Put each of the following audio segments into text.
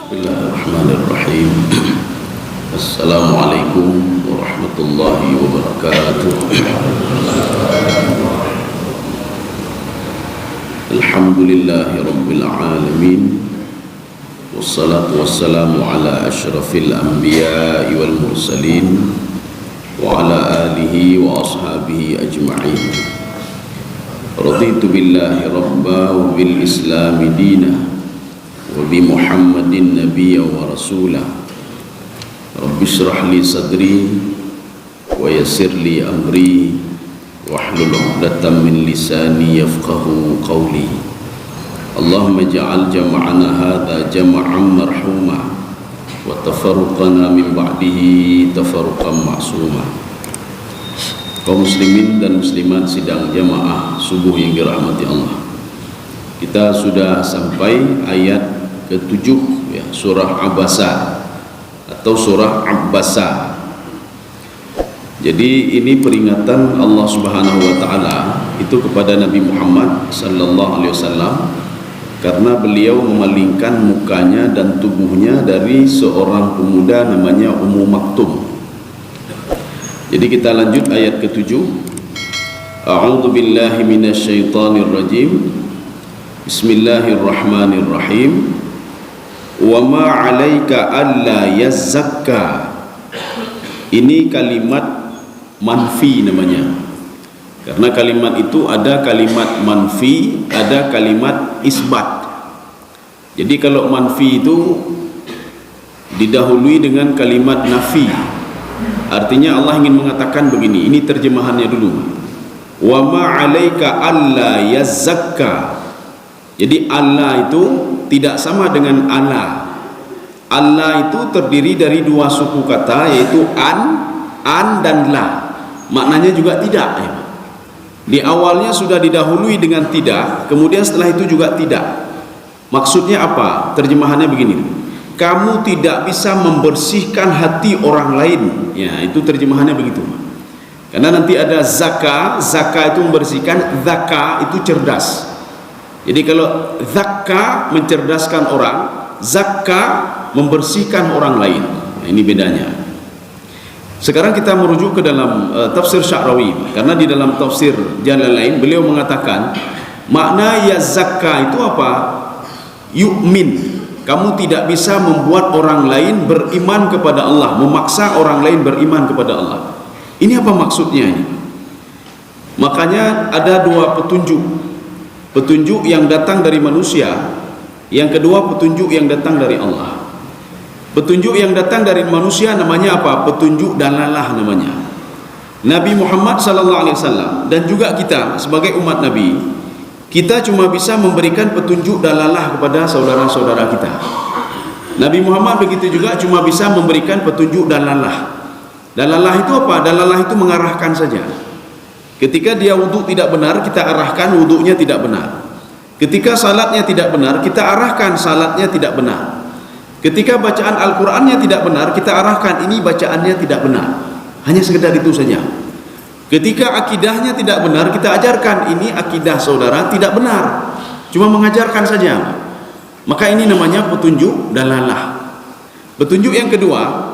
Bismillahirrahmanirrahim. Assalamualaikum warahmatullahi wabarakatuh. Alhamdulillahi rabbil alamin. Wassalatu wassalamu ala asyrafil anbiya'i wal mursalin wa ala alihi wa ashabihi ajma'in. Raditu billahi rabba wa bil islami dina wa bi Muhammadin nabiyya wa rasulah. Rabbi shrah li sadri wa yassir li amri wahlul 'uqdatam min lisani yafqahu qawli. Allahumma ja'al jam'ana hadha jam'an marhuma wa tafarruqana min ba'dihi tafarruqan ma'suma. Kaum muslimin dan muslimat sidang jamaah subuh yang dirahmati Allah, kita sudah sampai ayat ke-7 ya, surah Abasa atau surah Abbasa. Jadi ini peringatan Allah Subhanahu wa taala itu kepada Nabi Muhammad sallallahu alaihi wasallam karena beliau memalingkan mukanya dan tubuhnya dari seorang pemuda namanya Ummu Maktum. Jadi kita lanjut ayat ke-7. A'udzu billahi minasyaitonir rajim. Bismillahirrahmanirrahim. Wa ma 'alaika alla yazzakka. Ini kalimat manfi namanya. Karena kalimat itu ada kalimat manfi, ada kalimat isbat. Jadi kalau manfi itu didahului dengan kalimat nafi. Artinya Allah ingin mengatakan begini, ini terjemahannya dulu. Wa ma 'alaika alla yazzakka. Jadi Allah itu tidak sama dengan Allah. Allah itu terdiri dari dua suku kata, yaitu an dan la. Maknanya juga tidak ya. Di awalnya sudah didahului dengan tidak, kemudian setelah itu juga tidak. Maksudnya apa? Terjemahannya begini. Kamu tidak bisa membersihkan hati orang lain. Ya, itu terjemahannya begitu. Karena nanti ada zaka itu membersihkan, zaka itu cerdas. Jadi kalau zakka mencerdaskan orang, zakka membersihkan orang lain. Nah, ini bedanya. Sekarang kita merujuk ke dalam tafsir Sya'rawi, karena di dalam tafsir Jalalain beliau mengatakan makna ya zakka itu apa? Yu'min. Kamu tidak bisa membuat orang lain beriman kepada Allah, memaksa orang lain beriman kepada Allah. Ini apa maksudnya ini? Makanya ada dua petunjuk. Petunjuk yang datang dari manusia, yang kedua petunjuk yang datang dari Allah. Petunjuk yang datang dari manusia namanya apa? Petunjuk dalalah namanya. Nabi Muhammad sallallahu alaihi wasallam dan juga kita sebagai umat Nabi, kita cuma bisa memberikan petunjuk dalalah kepada saudara-saudara kita. Nabi Muhammad begitu juga cuma bisa memberikan petunjuk dalalah. Dalalah itu apa? Dalalah itu mengarahkan saja. Ketika dia wudhu tidak benar, kita arahkan wudhunya tidak benar. Ketika salatnya tidak benar, kita arahkan salatnya tidak benar. Ketika bacaan Al-Qur'annya tidak benar, kita arahkan ini bacaannya tidak benar. Hanya sekedar itu saja. Ketika akidahnya tidak benar, kita ajarkan ini akidah saudara tidak benar. Cuma mengajarkan saja. Maka ini namanya petunjuk dalalah. Petunjuk yang kedua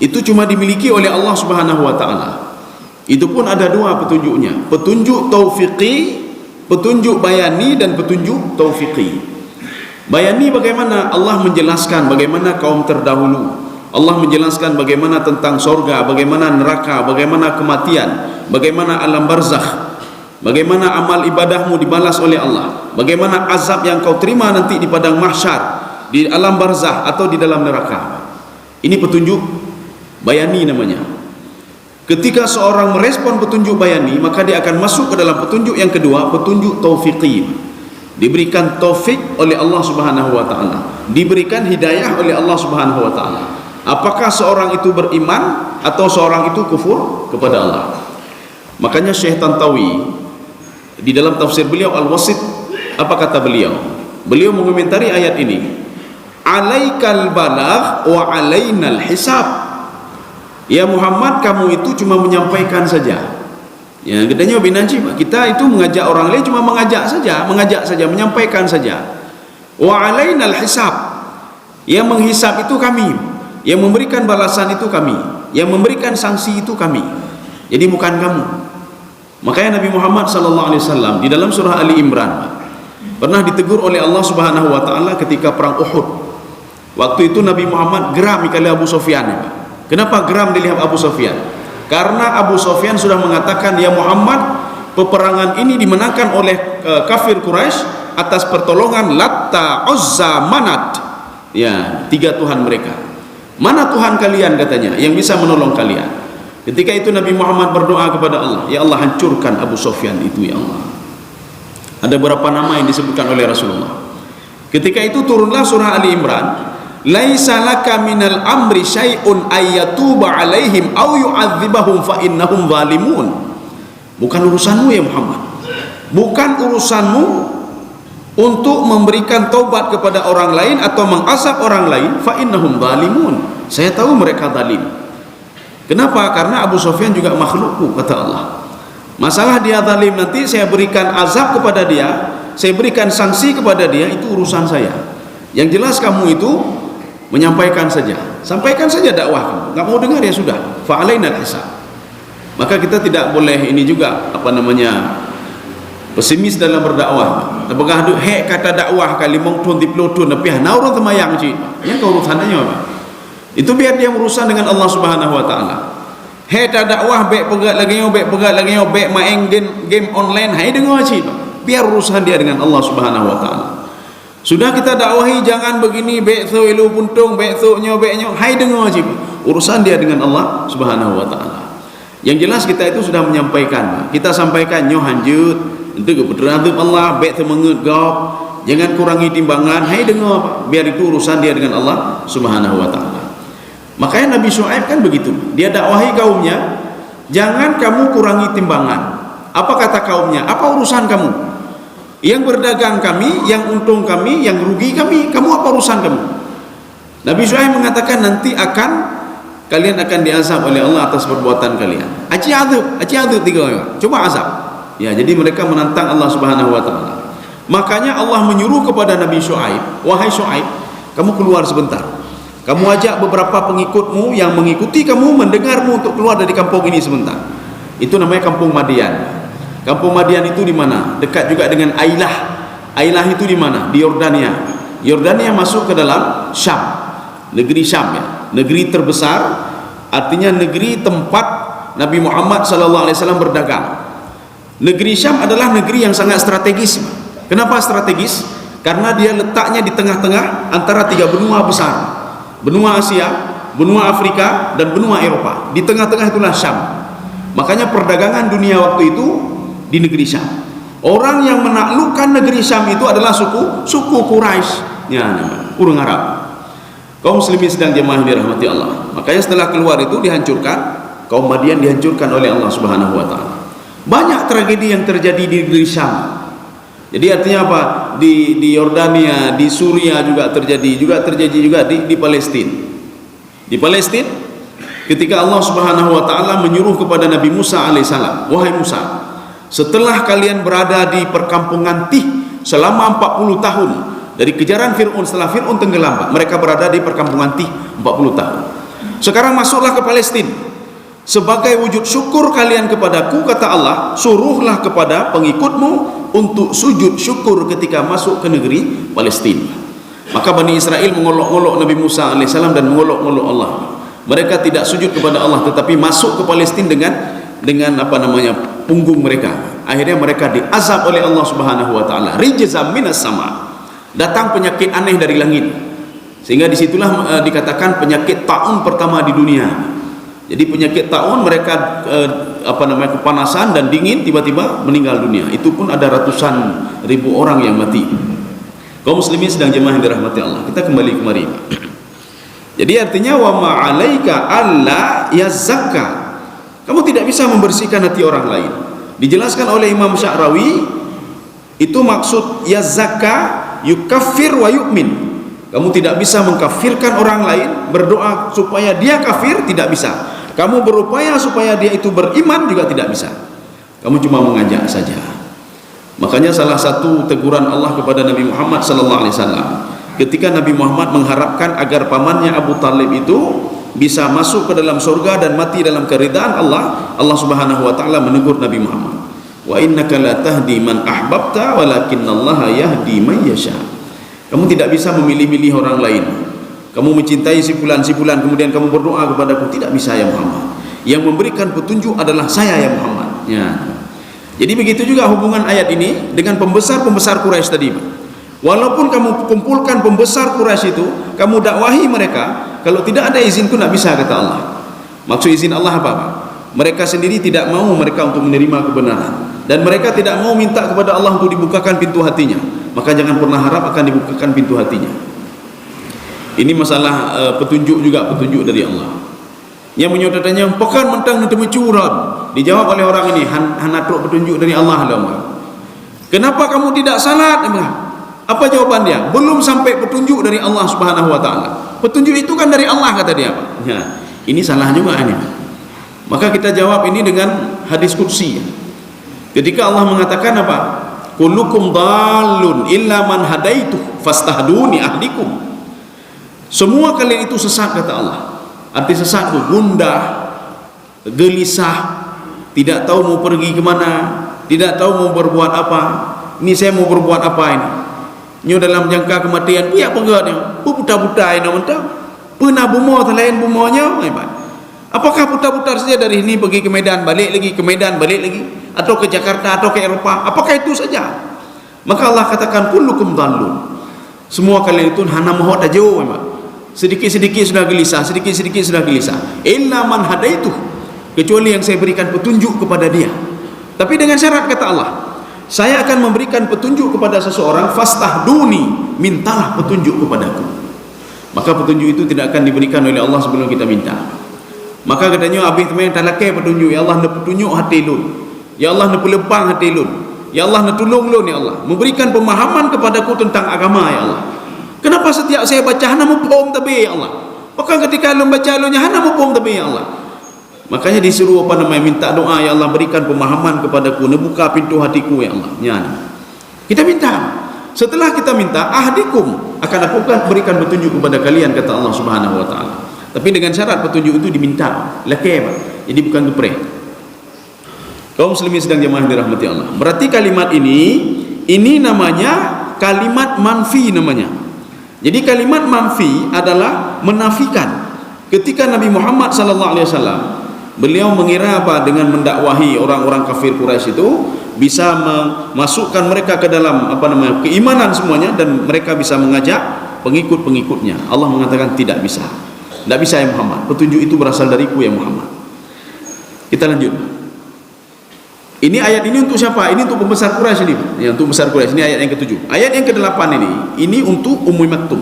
itu cuma dimiliki oleh Allah Subhanahu wa taala. Itu pun ada dua petunjuknya, petunjuk taufiqi, petunjuk bayani, dan petunjuk taufiqi. Bayani bagaimana Allah menjelaskan bagaimana kaum terdahulu, Allah menjelaskan bagaimana tentang sorga, bagaimana neraka, bagaimana kematian, bagaimana alam barzakh, bagaimana amal ibadahmu dibalas oleh Allah, bagaimana azab yang kau terima nanti di padang mahsyar, di alam barzakh atau di dalam neraka. Ini petunjuk bayani namanya. Ketika seorang merespon petunjuk bayani, maka dia akan masuk ke dalam petunjuk yang kedua, petunjuk taufiqi. Diberikan taufik oleh Allah Subhanahu wa taala, diberikan hidayah oleh Allah Subhanahu wa taala. Apakah seorang itu beriman atau seorang itu kufur kepada Allah? Makanya Syekh Tantawi di dalam tafsir beliau Al-Wasit, apa kata beliau? Beliau mengomentari ayat ini, alaikal balagh wa alainal hisab. Ya Muhammad, kamu itu cuma menyampaikan saja. Ya, katanya binanci, kita itu mengajak orang lain cuma mengajak saja, menyampaikan saja. Wa alainal hisab. Yang menghisap itu kami, yang memberikan balasan itu kami, yang memberikan sanksi itu kami. Jadi bukan kamu. Makanya Nabi Muhammad SAW di dalam surah Ali Imran pernah ditegur oleh Allah Subhanahu wa taala ketika perang Uhud. Waktu itu Nabi Muhammad geram kali Abu Sufyan. Kenapa geram dilihat Abu Sufyan? Karena Abu Sufyan sudah mengatakan, ya Muhammad, peperangan ini dimenangkan oleh kafir Quraisy atas pertolongan Latta, Uzza, Manat. Ya, 3 Tuhan mereka. Mana Tuhan kalian, katanya, yang bisa menolong kalian? Ketika itu Nabi Muhammad berdoa kepada Allah, ya Allah, hancurkan Abu Sufyan itu, ya Allah. Ada beberapa nama yang disebutkan oleh Rasulullah. Ketika itu turunlah surah Ali Imran, laisa laka minal amri syai'un ayyatuba alaihim aw yu'adzibahum fa innahum zalimun. Bukan urusanmu ya Muhammad, bukan urusanmu untuk memberikan taubat kepada orang lain atau mengazab orang lain, fa innahum zalimun. Saya tahu mereka zalim. Kenapa? Karena Abu Sufyan juga makhlukku, kata Allah. Masalah dia zalim, nanti saya berikan azab kepada dia, saya berikan sanksi kepada dia, itu urusan saya. Yang jelas kamu itu menyampaikan saja, sampaikan saja dakwah kamu. Nggak mau dengar ya sudah, fa'alaina al-hisab. Maka kita tidak boleh ini juga pesimis dalam berdakwah. Apakah kata dakwah kali mong tun diplotun tapi naurun temayang ci. Yang keurusannya apa? Itu biar dia urusan dengan Allah Subhanahu wa taala. Ta dakwah bek pegat lagi bek main game online hai dengar ci. Biar urusan dia dengan Allah Subhanahu wa taala. Sudah kita dakwahi jangan begini bek so ilu puntung bek so nyobeknya hai dengar ci. Urusan dia dengan Allah Subhanahu wa taala. Yang jelas kita itu sudah menyampaikan. Kita sampaikan nyo hanjut untuk beradzab Allah bek temengut gop. Jangan kurangi timbangan. Hai dengar biar itu urusan dia dengan Allah Subhanahu wa taala. Makanya Nabi Syuaib kan begitu. Dia dakwahi kaumnya, jangan kamu kurangi timbangan. Apa kata kaumnya? Apa urusan kamu? Yang berdagang kami, yang untung kami, yang rugi kami. Kamu apa urusan kamu? Nabi Syuaib mengatakan nanti kalian akan diazab oleh Allah atas perbuatan kalian. Aci azab 3 orang. Coba azab. Ya, jadi mereka menantang Allah Subhanahu wa taala. Makanya Allah menyuruh kepada Nabi Syuaib, wahai Syuaib, kamu keluar sebentar. Kamu ajak beberapa pengikutmu yang mengikuti kamu, mendengarmu untuk keluar dari kampung ini sebentar. Itu namanya kampung Madian. Kampung Madian itu di mana? Dekat juga dengan Ailah. Ailah itu di mana? Di Yordania. Yordania masuk ke dalam Syam. Negeri Syam ya. Negeri terbesar, artinya negeri tempat Nabi Muhammad SAW berdagang. Negeri Syam adalah negeri yang sangat strategis. Kenapa strategis? Karena dia letaknya di tengah-tengah antara 3 benua besar. Benua Asia, benua Afrika, dan benua Eropa. Di tengah-tengah itulah Syam. Makanya perdagangan dunia waktu itu di negeri Syam. Orang yang menaklukkan negeri Syam itu adalah suku Quraisy. Ya, urang Arab. Kaum muslimin sedang jemaah dirahmati Allah. Makanya setelah keluar itu dihancurkan, kaum Madian dihancurkan oleh Allah Subhanahu wa taala. Banyak tragedi yang terjadi di negeri Syam. Jadi artinya apa? Di Yordania, di Suria juga terjadi juga di Palestina. Di Palestina ketika Allah Subhanahu wa taala menyuruh kepada Nabi Musa alaihissalam, wahai Musa, setelah kalian berada di perkampungan Tih selama 40 tahun dari kejaran Fir'aun, setelah Fir'aun tenggelam, mereka berada di perkampungan Tih 40 tahun. Sekarang masuklah ke Palestina. Sebagai wujud syukur kalian kepadaku, kata Allah, suruhlah kepada pengikutmu untuk sujud syukur ketika masuk ke negeri Palestina. Maka Bani Israel mengolok-olok Nabi Musa AS dan mengolok-olok Allah. Mereka tidak sujud kepada Allah, tetapi masuk ke Palestina dengan punggung mereka. Akhirnya mereka diazab oleh Allah Subhanahu wa taala. Rijzam minas sama. Datang penyakit aneh dari langit. Sehingga disitulah dikatakan penyakit taun pertama di dunia. Jadi penyakit taun mereka kepanasan dan dingin, tiba-tiba meninggal dunia. Itu pun ada ratusan ribu orang yang mati. Kaum muslimin sedang jemaah yang dirahmati Allah. Kita kembali kemari. Jadi artinya wa ma'alaika alla yazakka. Kamu tidak bisa membersihkan hati orang lain. Dijelaskan oleh Imam Sya'rawi, itu maksud yazakka yukaffir wa yu'min. Kamu tidak bisa mengkafirkan orang lain, berdoa supaya dia kafir tidak bisa. Kamu berupaya supaya dia itu beriman juga tidak bisa. Kamu cuma mengajak saja. Makanya salah satu teguran Allah kepada Nabi Muhammad sallallahu alaihi wasallam ketika Nabi Muhammad mengharapkan agar pamannya Abu Talib itu bisa masuk ke dalam surga dan mati dalam keridaan Allah. Allah Subhanahu wa taala menegur Nabi Muhammad, wa innaka la tahdi man ahbabta walakinallaha yahdi man yasha. Kamu tidak bisa memilih-milih orang lain. Kamu mencintai si fulan kemudian kamu berdoa kepadaku, tidak bisa ya Muhammad. Yang memberikan petunjuk adalah saya ya Muhammad. Ya. Jadi begitu juga hubungan ayat ini dengan pembesar-pembesar Quraisy tadi. Walaupun kamu kumpulkan pembesar Quraisy itu, kamu dakwahi mereka, kalau tidak ada izinku tidak bisa, kata Allah. Maksud izin Allah apa? Mereka sendiri tidak mau mereka untuk menerima kebenaran, dan mereka tidak mau minta kepada Allah untuk dibukakan pintu hatinya. Maka jangan pernah harap akan dibukakan pintu hatinya. Ini masalah petunjuk juga, petunjuk dari Allah. Yang menyodorkannya pekan mentang nanti mencuran. Dijawab oleh orang ini, hanatruk petunjuk dari Allah lah. Kenapa kamu tidak salat? Apa jawaban dia? Belum sampai petunjuk dari Allah Subhanahu wa taala. Petunjuk itu kan dari Allah, kata dia. Ya, ini salah juga ini. Maka kita jawab ini dengan hadis qudsi. Ketika Allah mengatakan apa? Kullukum dhalun illa man hadaitu fastahduni ahdikum. Semua kalian itu sesat, kata Allah. Arti sesat itu gundah, gelisah, tidak tahu mau pergi kemana, tidak tahu mau berbuat apa. Ini saya mau berbuat apa ini? Nyo dalam jangka kematian pihak penggeraknya buta-buta ini mentang pernah bumo selain bumonya. Apakah buta-buta saja dari ini pergi ke Medan balik lagi, ke Medan balik lagi, atau ke Jakarta atau ke Eropah? Apakah itu saja? Maka Allah katakan kullukum dhallun. Semua kalian itu hana mohot aja memang. Sedikit-sedikit sudah gelisah, sedikit-sedikit sudah gelisah. Illa man hadaitu, kecuali yang saya berikan petunjuk kepada dia. Tapi dengan syarat, kata Allah, saya akan memberikan petunjuk kepada seseorang, fastahduni, mintalah petunjuk kepadaku. Maka petunjuk itu tidak akan diberikan oleh Allah sebelum kita minta. Maka katanya abis teman talakai petunjuk, ya Allah nak petunjuk hati lun, ya Allah nak pelepang hati lun, ya Allah nak tolong lun, ya Allah memberikan pemahaman kepadaku tentang agama, ya Allah. Kenapa setiap saya baca hana mufhum tabi, ya Allah? Maka ketika lu baca lu nya hana mufhum tabi, ya Allah. Makanya disuruh apa namanya, minta doa, ya Allah berikan pemahaman kepadaku, buka pintu hatiku, ya Allah. Ya. Kita minta. Setelah kita minta, ahdikum, akan aku berikan petunjuk kepada kalian, kata Allah Subhanahu wa taala. Tapi dengan syarat petunjuk itu diminta. Lakai, jadi bukan geprek. Kaum muslimin sedang jemaah dirahmati Allah. Berarti kalimat ini namanya kalimat manfi namanya. Jadi kalimat manfi adalah menafikan. Ketika Nabi Muhammad sallallahu alaihi wasallam beliau mengira apa dengan mendakwahi orang-orang kafir Quraisy itu bisa memasukkan mereka ke dalam apa namanya keimanan semuanya, dan mereka bisa mengajak pengikut-pengikutnya. Allah mengatakan tidak bisa. Tidak bisa ya Muhammad. Petunjuk itu berasal dariku ya Muhammad. Kita lanjut. Ini ayat ini untuk siapa? Ini untuk pembesar Quraisy ini. Ya, untuk pembesar Quraisy. Ini ayat yang ke-7. Ayat yang ke-8 ini untuk Ummu Maktum.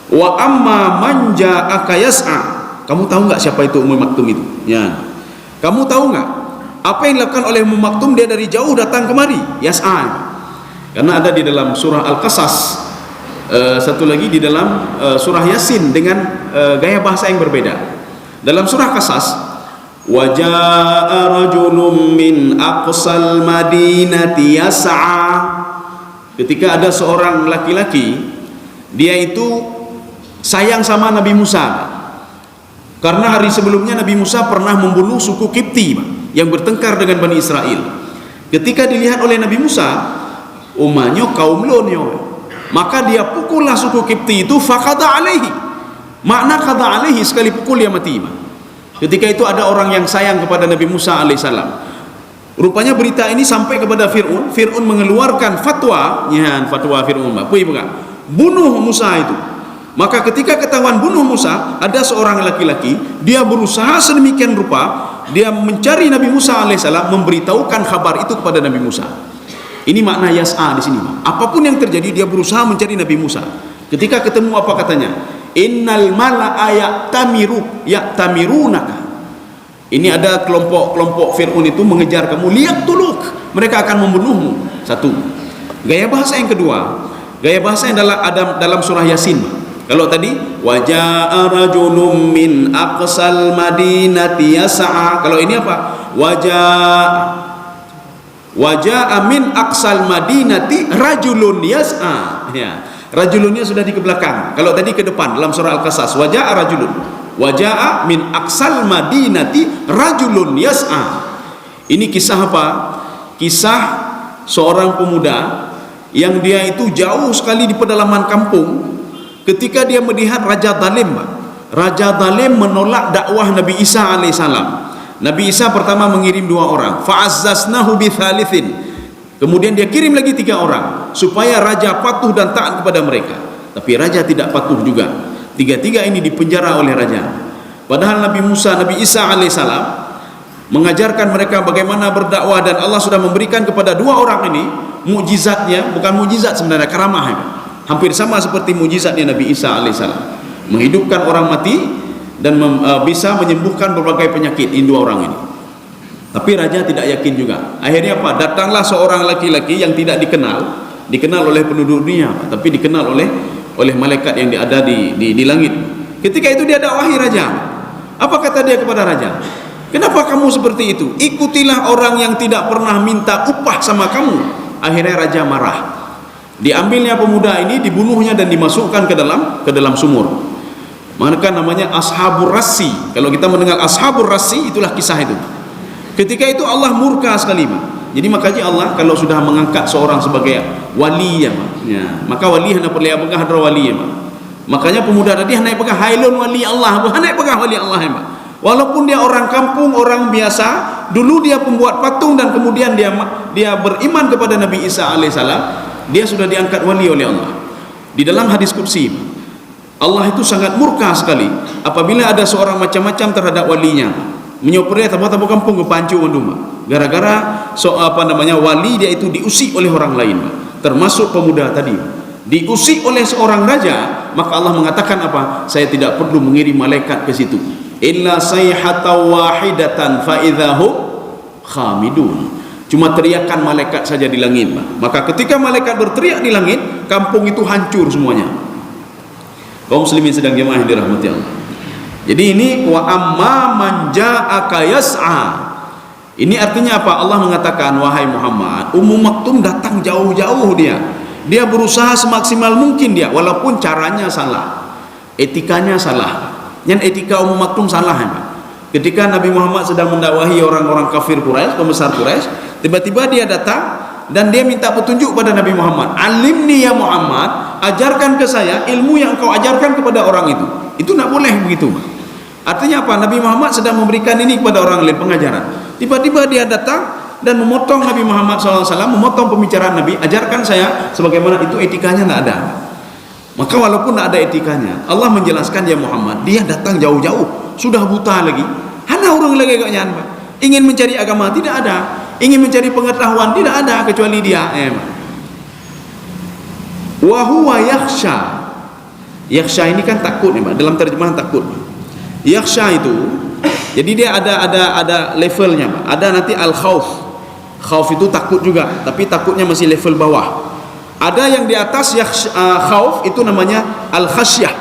Wa amma man ja'aka yas'a. Kamu tahu enggak siapa itu Ummu Maktum itu? Ya. Kamu tahu enggak apa yang dilakukan oleh Ummu Maktum? Dia dari jauh datang kemari, yas'a. Karena ada di dalam surah Al-Qasas, satu lagi di dalam surah Yasin dengan gaya bahasa yang berbeda. Dalam surah Qasas, wa jaa'a rajulun min aqsal madinati yas'a. Ketika ada seorang laki-laki, dia itu sayang sama Nabi Musa. Karena hari sebelumnya Nabi Musa pernah membunuh suku Kipti yang bertengkar dengan Bani Israel. Ketika dilihat oleh Nabi Musa, umatnya kaum lonyo, maka dia pukullah suku Kipti itu, faqada alaihi. Makna qada alaihi, sekali pukul dia mati. Ketika itu ada orang yang sayang kepada Nabi Musa alaihissalam. Rupanya berita ini sampai kepada Fir'aun. Fir'aun mengeluarkan fatwa, fatwa Fir'aun, bunuh Musa itu. Maka ketika ketahuan bunuh Musa, ada seorang laki-laki, dia berusaha sedemikian rupa, dia mencari Nabi Musa alaihissalam, memberitahukan kabar itu kepada Nabi Musa. Ini makna yas'a di sini. Apapun yang terjadi, dia berusaha mencari Nabi Musa. Ketika ketemu, apa katanya? Innal mala'a ya'tamirunaka. Ini ada kelompok-kelompok Fir'aun itu mengejar kamu, liyaqtuluk, mereka akan membunuhmu. Satu. Gaya bahasa yang kedua, gaya bahasa yang dalam surah Yasin. Kalau tadi waja'a rajulun min aqsal madinati yas'a, kalau ini apa? Waja'a min aqsal madinati rajulun yas'a. Ya. Rajulunnya sudah di belakang. Kalau tadi ke depan dalam surah Al-Qasas, waja'a rajulun, waja'a min aqsal madinati rajulun yas'a. Ini kisah apa? Kisah seorang pemuda yang dia itu jauh sekali di pedalaman kampung ketika dia melihat Raja Zalim. Raja Zalim menolak dakwah Nabi Isa alaihissalam. Nabi Isa pertama mengirim 2 orang, fa'azzasnahu bithalithin. Kemudian dia kirim lagi 3 orang supaya raja patuh dan taat kepada mereka. Tapi raja tidak patuh juga. 3 ini dipenjara oleh raja. Padahal Nabi Musa, Nabi Isa alaihissalam mengajarkan mereka bagaimana berdakwah, dan Allah sudah memberikan kepada 2 orang ini mukjizatnya, bukan mukjizat sebenarnya, karamah ya. Hampir sama seperti mukjizatnya Nabi Isa alaihissalam, menghidupkan orang mati dan bisa menyembuhkan berbagai penyakit. Ini 2 orang ini. Tapi raja tidak yakin juga. Akhirnya apa? Datanglah seorang laki-laki yang tidak dikenal oleh penduduk dunia, tapi dikenal oleh malaikat yang ada di langit. Ketika itu dia dakwahi raja. Apa kata dia kepada raja? Kenapa kamu seperti itu? Ikutilah orang yang tidak pernah minta upah sama kamu. Akhirnya raja marah. Diambilnya pemuda ini, dibunuhnya dan dimasukkan ke dalam sumur. Maka namanya Ashabur Rassi. Kalau kita mendengar Ashabur Rassi, itulah kisah itu. Ketika itu Allah murka sekali, Pak. Jadi makanya Allah kalau sudah mengangkat seorang sebagai wali ya, maka wali hendak perlihat pegah hadra wali ya, makanya pemuda tadi hendak pegah hailun wali Allah, hendak pegah wali Allah ya, walaupun dia orang kampung, orang biasa, dulu dia pembuat patung dan kemudian dia beriman kepada Nabi Isa alaihissalam, dia sudah diangkat wali oleh Allah. Di dalam hadis qudsi, Allah itu sangat murka sekali apabila ada seorang macam-macam terhadap walinya, menyopirnya tabu-tabu kampung ke pancu manduma, gara-gara wali dia itu diusik oleh orang lain, termasuk pemuda tadi diusik oleh seorang raja. Maka Allah mengatakan apa? Saya tidak perlu mengirim malaikat ke situ, illa sayhatan wahidatan fa idzahum khamidun. Cuma teriakan malaikat saja di langit. Maka ketika malaikat berteriak di langit, kampung itu hancur semuanya. Kaum muslimin sedang jemaah yang dirahmati Allah. Jadi ini wa amma man ja'aka yas'a. Ini artinya apa? Allah mengatakan, wahai Muhammad, Ummu Maktum datang jauh-jauh dia. Dia berusaha semaksimal mungkin dia, walaupun caranya salah, etikanya salah. Yang etika Ummu Maktum salah ya, Pak. Ketika Nabi Muhammad sedang mendakwahi orang-orang kafir Quraisy, pembesar Quraisy, tiba-tiba dia datang dan dia minta petunjuk pada Nabi Muhammad. Alimni ya Muhammad, ajarkan ke saya ilmu yang kau ajarkan kepada orang itu. Itu tidak boleh begitu. Artinya apa? Nabi Muhammad sedang memberikan ini kepada orang lain, pengajaran. Tiba-tiba dia datang dan memotong Nabi Muhammad SAW, memotong pembicaraan Nabi. Ajarkan saya sebagaimana itu, etikanya tidak ada. Maka walaupun tidak ada etikanya, Allah menjelaskan, ya Muhammad, dia datang jauh-jauh, sudah buta lagi, hana orang lagi agaknya, ingin mencari agama, tidak ada. Ingin mencari pengetahuan, tidak ada kecuali dia. Wa huwa yakhsha. Yakhsha ini kan takut ya, dalam terjemahan takut. Yakhsha itu, jadi dia ada levelnya, ada nanti al-khauf. Khauf itu takut juga, tapi takutnya masih level bawah. Ada yang di atas khauf, itu namanya al-khasyah.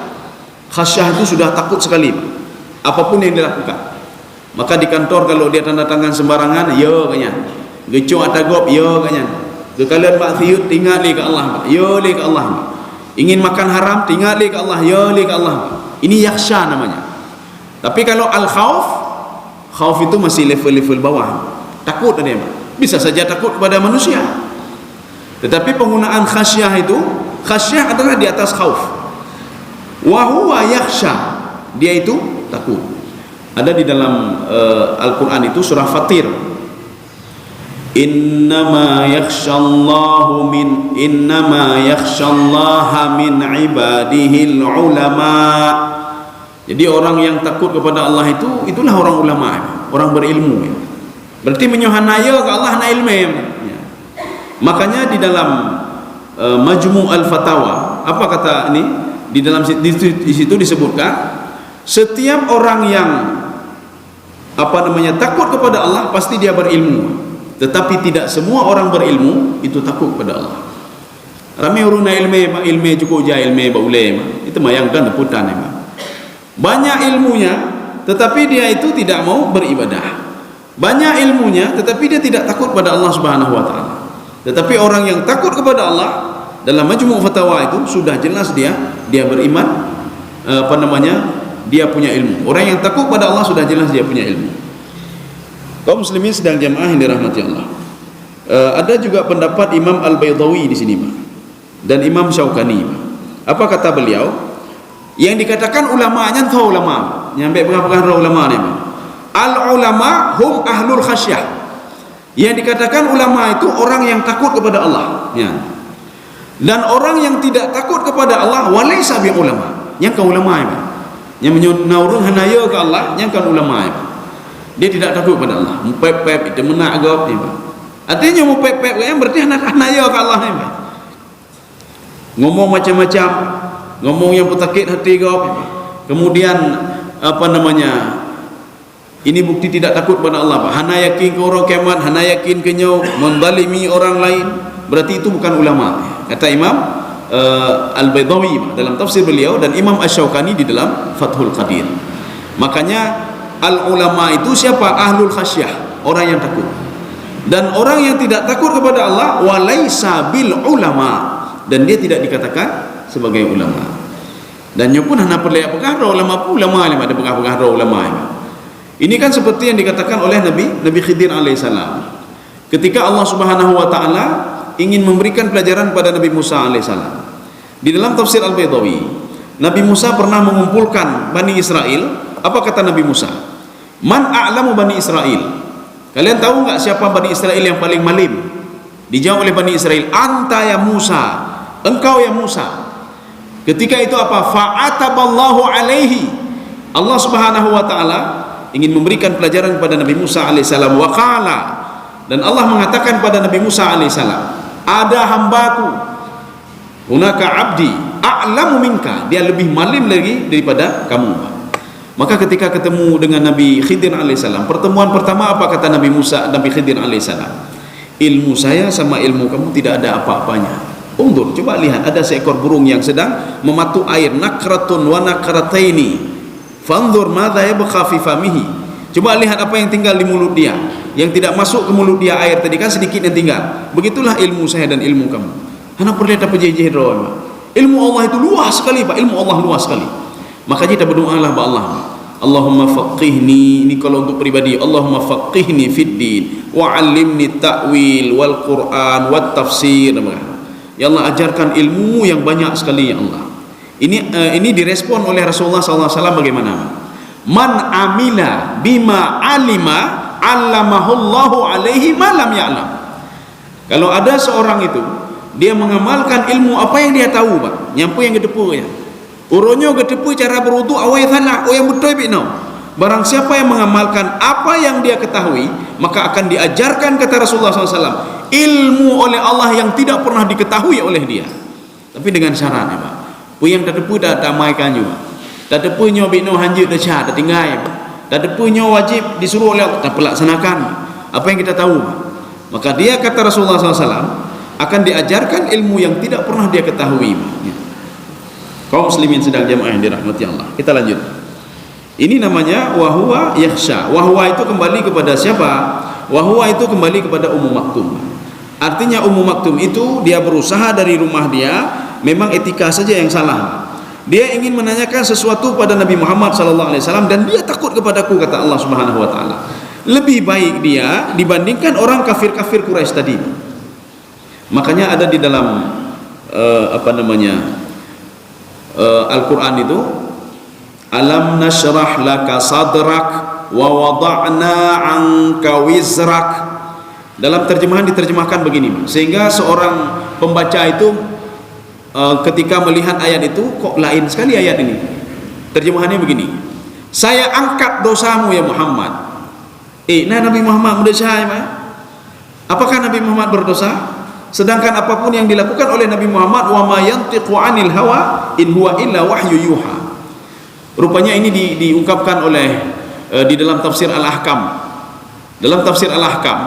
Khasyah itu sudah takut sekali, apapun yang dilakukan. Maka di kantor kalau dia tanda tangan sembarangan, yo kanya. Gecok atagop, yo kanya. Kekalian Pak Thiut tinggal li ke Allah, yo li ke Allah. Ingin makan haram, tinggal li ke Allah, yo li ke Allah. Ini yakhsha namanya. Tapi kalau al-khauf, khauf itu masih level-level bawah. Takut dia, bisa saja takut kepada manusia. Tetapi penggunaan khasyah itu, khasyah adalah di atas khauf. Wa huwa yakhsha, dia itu takut. Ada di dalam Al-Quran itu surah Fatir, innama yakhshallaha min ibadihil ulama. Jadi orang yang takut kepada Allah itu, itulah orang ulama, orang berilmu ya. Berarti menyuhanaya ke Allah na ilmu ya. Makanya di dalam Majmu' al-Fatawa, apa kata ini? Di dalam di situ disebutkan, setiap orang yang takut kepada Allah pasti dia berilmu, tetapi tidak semua orang berilmu itu takut kepada Allah. Ramai orang ilmu cukup je ilmu boleh itu mayang kan putan banyak ilmunya tetapi dia itu tidak mau beribadah, banyak ilmunya tetapi dia tidak takut kepada Allah Subhanahu wa taala. Tetapi orang yang takut kepada Allah dalam Majmu' Fatawa itu sudah jelas dia beriman, dia punya ilmu. Orang yang takut pada Allah sudah jelas dia punya ilmu. Kaum muslimin sedang jamaah yang dirahmati Allah. Ada juga pendapat Imam Al-Baydawi di sini, Pak, dan Imam Syaukani, Pak. Apa kata beliau? Yang dikatakan ulamanya tahu ulama, nyampe pengakuan ulama ni, Pak. Al-ulama hum ahlul khasyah. Yang dikatakan ulama itu orang yang takut kepada Allah, ya. Dan orang yang tidak takut kepada Allah walaysa bi ulama. Yang kan ulama, Pak. Yang menyuruh hanaya ke Allah, yang kan ulama, Pak. Dia tidak takut pada Allah. Mupep-pep itu menak gop ni, Pak. Artinya mupep-pep yang berarti hanaya ke Allah ni, Pak. Ngomong macam-macam, ngomong yang petakit hati gop. Kemudian ini bukti tidak takut pada Allah, Pak. Hana yakin ke orang kiamat, hana yakin ke nyau, mendalimi orang lain, berarti itu bukan ulama. Kata Imam Al-Baydawi dalam tafsir beliau dan Imam Asy-Syaukani di dalam Fathul Qadir. Makanya al-ulama itu siapa? Ahlul khasyah, orang yang takut. Dan orang yang tidak takut kepada Allah walaysa bil ulama, dan dia tidak dikatakan sebagai ulama. Dan nyo pun hana perlu perkara ulama pun ulama ni ada perkara ulama ni. Ini kan seperti yang dikatakan oleh Nabi Khidir alaihissalam ketika Allah Subhanahu wa taala ingin memberikan pelajaran pada Nabi Musa alaihissalam. Di dalam tafsir Al-Baydawi, Nabi Musa pernah mengumpulkan Bani Israel. Apa kata Nabi Musa? Man a'lamu Bani Israel? Kalian tahu enggak siapa Bani Israel yang paling malim? Dijawab oleh Bani Israel, anta ya Musa, engkau ya Musa. Ketika itu apa? Fa'ataballahu alaihi. Allah Subhanahu wa taala ingin memberikan pelajaran kepada Nabi Musa alaihissalam. Wa qala, dan Allah mengatakan pada Nabi Musa alaihissalam, ada hambaku, hunaka abdi a'lamu minka, dia lebih malim lagi daripada kamu. Maka ketika ketemu dengan Nabi Khidir alaihissalam, pertemuan pertama apa kata Nabi Khidir alaihissalam? Ilmu saya sama ilmu kamu tidak ada apa-apanya. Undur, coba lihat, ada seekor burung yang sedang mematuk air, nakratun wa nakrataini, fanzur madza yabqa fi famihi. Coba lihat apa yang tinggal di mulut dia. Yang tidak masuk ke mulut dia air tadi kan sedikit yang tinggal. Begitulah ilmu saya dan ilmu kamu. Hana perlu apa jejeh doa. Ilmu Allah itu luas sekali, Pak. Ilmu Allah luas sekali. Maka kita berdoalah kepada Allah. Allahumma faqihni, ini kalau untuk pribadi, Allahumma faqihni fid din wa 'allimni ta'wil wal Qur'an wat tafsir. Ya Allah, ajarkan ilmu yang banyak sekali ya Allah. Ini direspon oleh Rasulullah SAW bagaimana? Man amila bima alima allamahullahu alaihi ma lam ya'lam. Kalau ada seorang itu dia mengamalkan ilmu apa yang dia tahu, Pak, nyampu yang gedepu ya. Uronyo gedepu cara berwudu awai salah, oh yang betul bino. Barang siapa yang mengamalkan apa yang dia ketahui, maka akan diajarkan, kata Rasulullah SAW, ilmu oleh Allah yang tidak pernah diketahui oleh dia. Tapi dengan syarat, Pak. Puyang tetepu dah damaikan juga. Tetepu nyo bino hanjut dah syah, dah tinggal. Tetepu nyo wajib disuruh oleh Allah, tak pelaksanakan apa yang kita tahu. Maka dia, kata Rasulullah SAW, akan diajarkan ilmu yang tidak pernah dia ketahui. Kaum muslimin sedang jamaah yang dirahmati Allah. Kita lanjut. Ini namanya wahwa yakhsha. Wahwa itu kembali kepada siapa? Wahwa itu kembali kepada Ummu Maktum. Artinya Ummu Maktum itu dia berusaha dari rumah dia, memang etika saja yang salah. Dia ingin menanyakan sesuatu pada Nabi Muhammad SAW dan dia takut kepadaku, kata Allah Subhanahu wa taala. Lebih baik dia dibandingkan orang kafir-kafir Quraisy tadi. Makanya ada di dalam Al-Quran itu, alam nashrah laka sadrak wa wada'na anka wizrak. Dalam terjemahan diterjemahkan begini, sehingga seorang pembaca itu ketika melihat ayat itu, kok lain sekali ayat ini. Terjemahannya begini, saya angkat dosamu ya Muhammad. Nabi Muhammad berdosa ya? Apakah Nabi Muhammad berdosa? Sedangkan apapun yang dilakukan oleh Nabi Muhammad, wa ma yantiqu 'anil hawa in huwa illa wahyu yuha. Rupanya ini diungkapkan oleh di dalam tafsir Al-Ahkam. Dalam tafsir Al-Ahkam,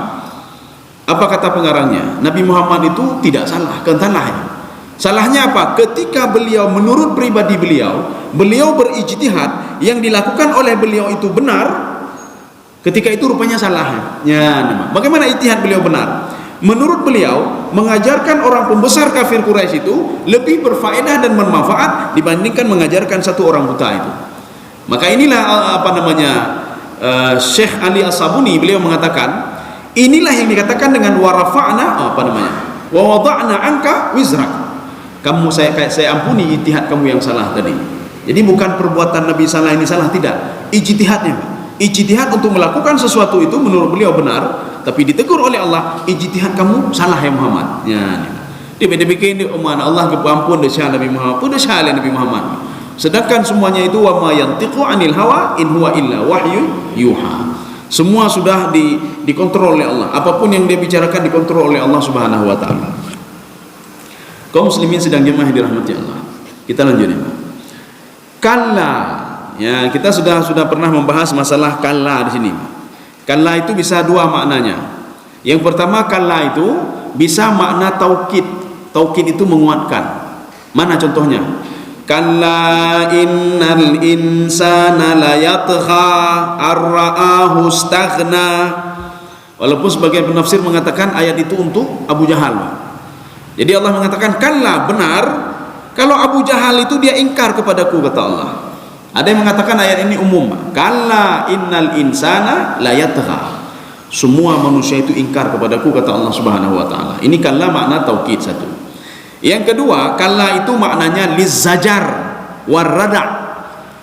apa kata pengarangnya? Nabi Muhammad itu tidak salah, kentalahnya. Salahnya apa? Ketika beliau, menurut pribadi beliau berijtihad, yang dilakukan oleh beliau itu benar, ketika itu rupanya salahnya. Bagaimana ijtihad beliau benar? Menurut beliau, mengajarkan orang pembesar kafir Quraisy itu lebih berfaedah dan bermanfaat dibandingkan mengajarkan satu orang buta itu. Maka inilah Syekh Ali As-Sabuni, beliau mengatakan, inilah yang dikatakan dengan warafa'na wa wada'na anka wizrak. Kamu saya ampuni ijtihad kamu yang salah tadi. Jadi bukan perbuatan Nabi salah ini salah, tidak. Ijtihadnya. Ijtihad untuk melakukan sesuatu itu menurut beliau benar, tapi ditegur oleh Allah, ijtihad kamu salah ya Muhammad. Ya. Dia bikin dia Allah keampun dosa Nabi Muhammad, pun dosa Nabi Muhammad. Sedangkan semuanya itu wa ma yantiqu anil hawa in huwa illa wahyu yuha. Semua sudah dikontrol oleh Allah. Apapun yang dia bicarakan dikontrol oleh Allah Subhanahu wa taala. Kaum muslimin sedang jemaah dirahmati Allah. Kita lanjut ya. Kalla. Ya, kita sudah pernah membahas masalah kalla di sini. Kalla itu bisa dua maknanya. Yang pertama, kalla itu bisa makna taukid. Taukid itu menguatkan. Mana contohnya? Kalla innal insana la yatgha ar-ra'ahu istaghna. Walaupun sebagian penafsir mengatakan ayat itu untuk Abu Jahal. Jadi Allah mengatakan kalla, benar kalau Abu Jahal itu dia ingkar kepadaku, kata Allah. Ada yang mengatakan ayat ini umum. Kalla innal insana la yatgha. Semua manusia itu ingkar kepadaku, kata Allah Subhanahu wa taala. Ini kalla makna taukid satu. Yang kedua, kalla itu maknanya lizajar warrada.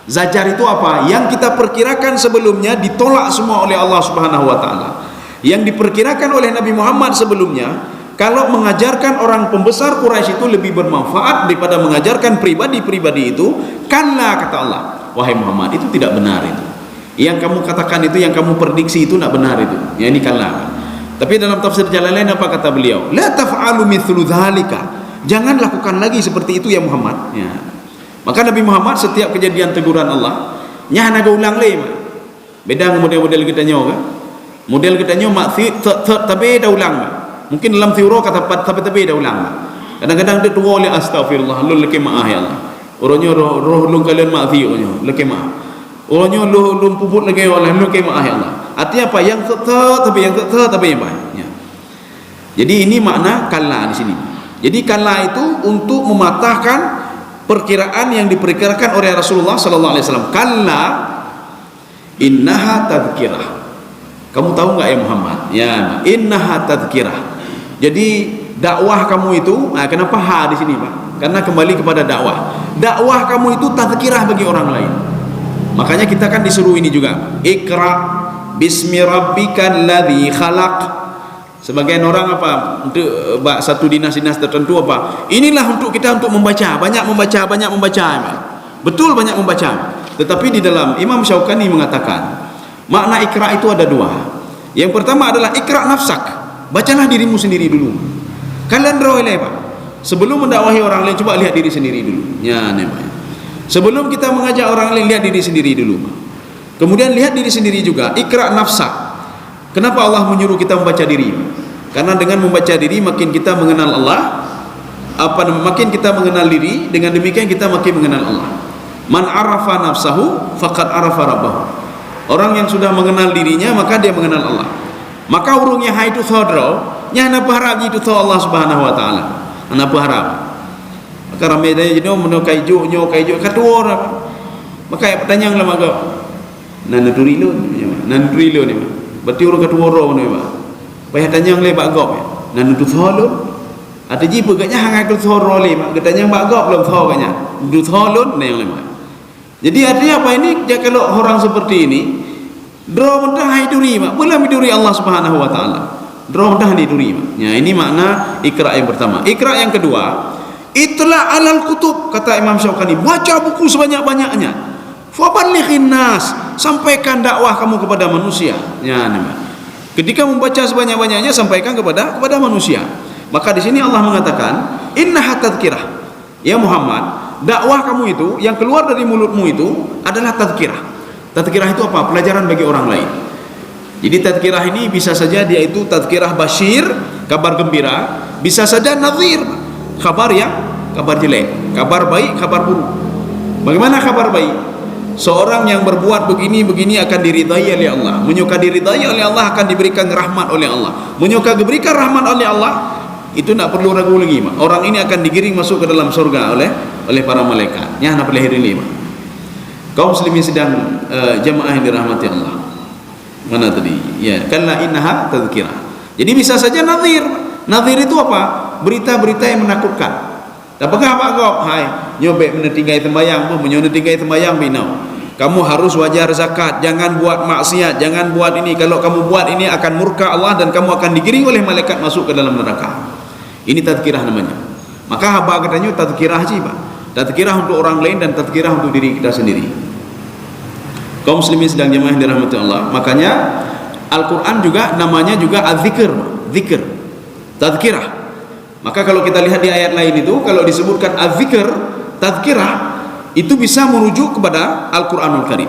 Zajar itu apa? Yang kita perkirakan sebelumnya ditolak semua oleh Allah Subhanahu wa taala. Yang diperkirakan oleh Nabi Muhammad sebelumnya, kalau mengajarkan orang pembesar Quraisy itu lebih bermanfaat daripada mengajarkan pribadi-pribadi itu, kalla, kata Allah. Wahai Muhammad, itu tidak benar itu. Yang kamu katakan itu, yang kamu prediksi itu tidak benar itu. Ya, ini kalla. Tapi dalam tafsir Jalalain apa kata beliau? La taf'alu mithlu dzalika. Jangan lakukan lagi seperti itu ya Muhammad. Ya. Maka Nabi Muhammad setiap kejadian teguran Allah, nya naga ulang lagi. Beda model-model kita nyawa kan? Model kita nyawa tapi dah ulang. Mungkin dalam teori kata tapi dah ulang. Kadang-kadang dia tua oleh astagfirullah, lu leki maaf ya Allah. Orangnya roh lu kalian maafi orangnya, leki maaf. Orangnya lu puput lagi oleh lu leki maaf ya Allah. Artinya apa? Yang tapi yang baik. Ya. Jadi ini makna kalla di sini. Jadi kalla itu untuk mematahkan perkiraan yang diperkirakan oleh Rasulullah sallallahu alaihi wasallam. Kalla innaha tadhkirah. Kamu tahu enggak ya Muhammad? Ya, innaha tadhkirah. Jadi dakwah kamu itu, kenapa ha di sini, Pak? Karena kembali kepada dakwah. Dakwah kamu itu tadhkirah bagi orang lain. Makanya kita kan disuruh ini juga. Iqra bismi rabbikal ladzi khalaq. Sebagian orang apa? Untuk satu dinas-dinas tertentu apa? Inilah untuk kita untuk membaca, banyak membaca. Betul banyak membaca. Tetapi di dalam Imam Syaukani mengatakan, makna ikra itu ada dua. Yang pertama adalah ikra nafsak. Bacalah dirimu sendiri dulu. Kalian rawilai, Pak. Sebelum mendakwahi orang lain, coba lihat diri sendiri dulu. Ya, namanya. Sebelum kita mengajak orang lain, lihat diri sendiri dulu, Pak. Kemudian lihat diri sendiri juga, ikra nafsak. Kenapa Allah menyuruh kita membaca diri? Karena dengan membaca diri makin kita mengenal Allah, makin kita mengenal diri, dengan demikian kita makin mengenal Allah. Man arafa nafsahu faqad arafa rabbahu. Orang yang sudah mengenal dirinya maka dia mengenal Allah. Maka urungnya hai itu saudara, nya ana berharap itu Allah Subhanahu wa taala. Ana berharap. Maka ramai dia jenuh menukai nyo kaijo katua orang. Maka pertanyaan lama kau. Nan turilo ni. Berarti orang ketua orang ni, Pak. Payah tanya yang lebak gop ya. Nan tu tholun. Ada jipa katnya hang tu thoro le, Pak. Katanya bak gop belum tho katnya. Tu tholun yang lebak. Jadi artinya apa ini? Ya, kalau orang seperti ini draw mentah hiduri, Pak. Boleh hiduri Allah Subhanahu wa taala. Draw mentah hiduri, Pak. Ya, ini makna ikra yang pertama. Ikra yang kedua, itla alal kutub, kata Imam Syaukani. Baca buku sebanyak-banyaknya. Faballighin nas, sampaikan dakwah kamu kepada manusia. Ya, ketika membaca sebanyak-banyaknya sampaikan kepada manusia. Maka di sini Allah mengatakan, innaha tadhkirah. Ya Muhammad, dakwah kamu itu yang keluar dari mulutmu itu adalah tadhkirah. Tadhkirah itu apa? Pelajaran bagi orang lain. Jadi tadhkirah ini bisa saja dia itu tadhkirah basyir, kabar gembira, bisa saja nadhir, kabar jelek, kabar baik, kabar buruk. Bagaimana kabar baik? seorang yang berbuat begini akan diridai oleh Allah. Menyuka diridai oleh Allah akan diberikan rahmat oleh Allah. Menyuka diberikan rahmat oleh Allah, itu tak perlu ragu lagi, Mak. Orang ini akan digiring masuk ke dalam surga oleh para malaikat. Ya, nak pelihir ini, Mak. Kaum muslimin sedang jamaah yang dirahmati Allah. Mana tadi? Ya, kalla innaha tadhkirah. Jadi bisa saja nadhir. Nadhir itu apa? Berita-berita yang menakutkan. Apakah Pak Gop? Hai, nyobek menetinggai sembayang, menetinggai sembayang binau. Kamu harus wajar zakat, jangan buat maksiat, jangan buat ini. Kalau kamu buat ini akan murka Allah dan kamu akan digiring oleh malaikat masuk ke dalam neraka. Ini tadhkirah namanya. Maka haba katanya tadhkirah saja, Pak. Tadhkirah untuk orang lain dan tadhkirah untuk diri kita sendiri. Kaum muslimin sedang jemaah yang dirahmati Allah. Makanya Al-Quran juga namanya juga az-zikr, zikr, tadhkirah. Maka kalau kita lihat di ayat lain itu, kalau disebutkan az-zikr, tadhkirah, itu bisa merujuk kepada Al-Quranul Karim.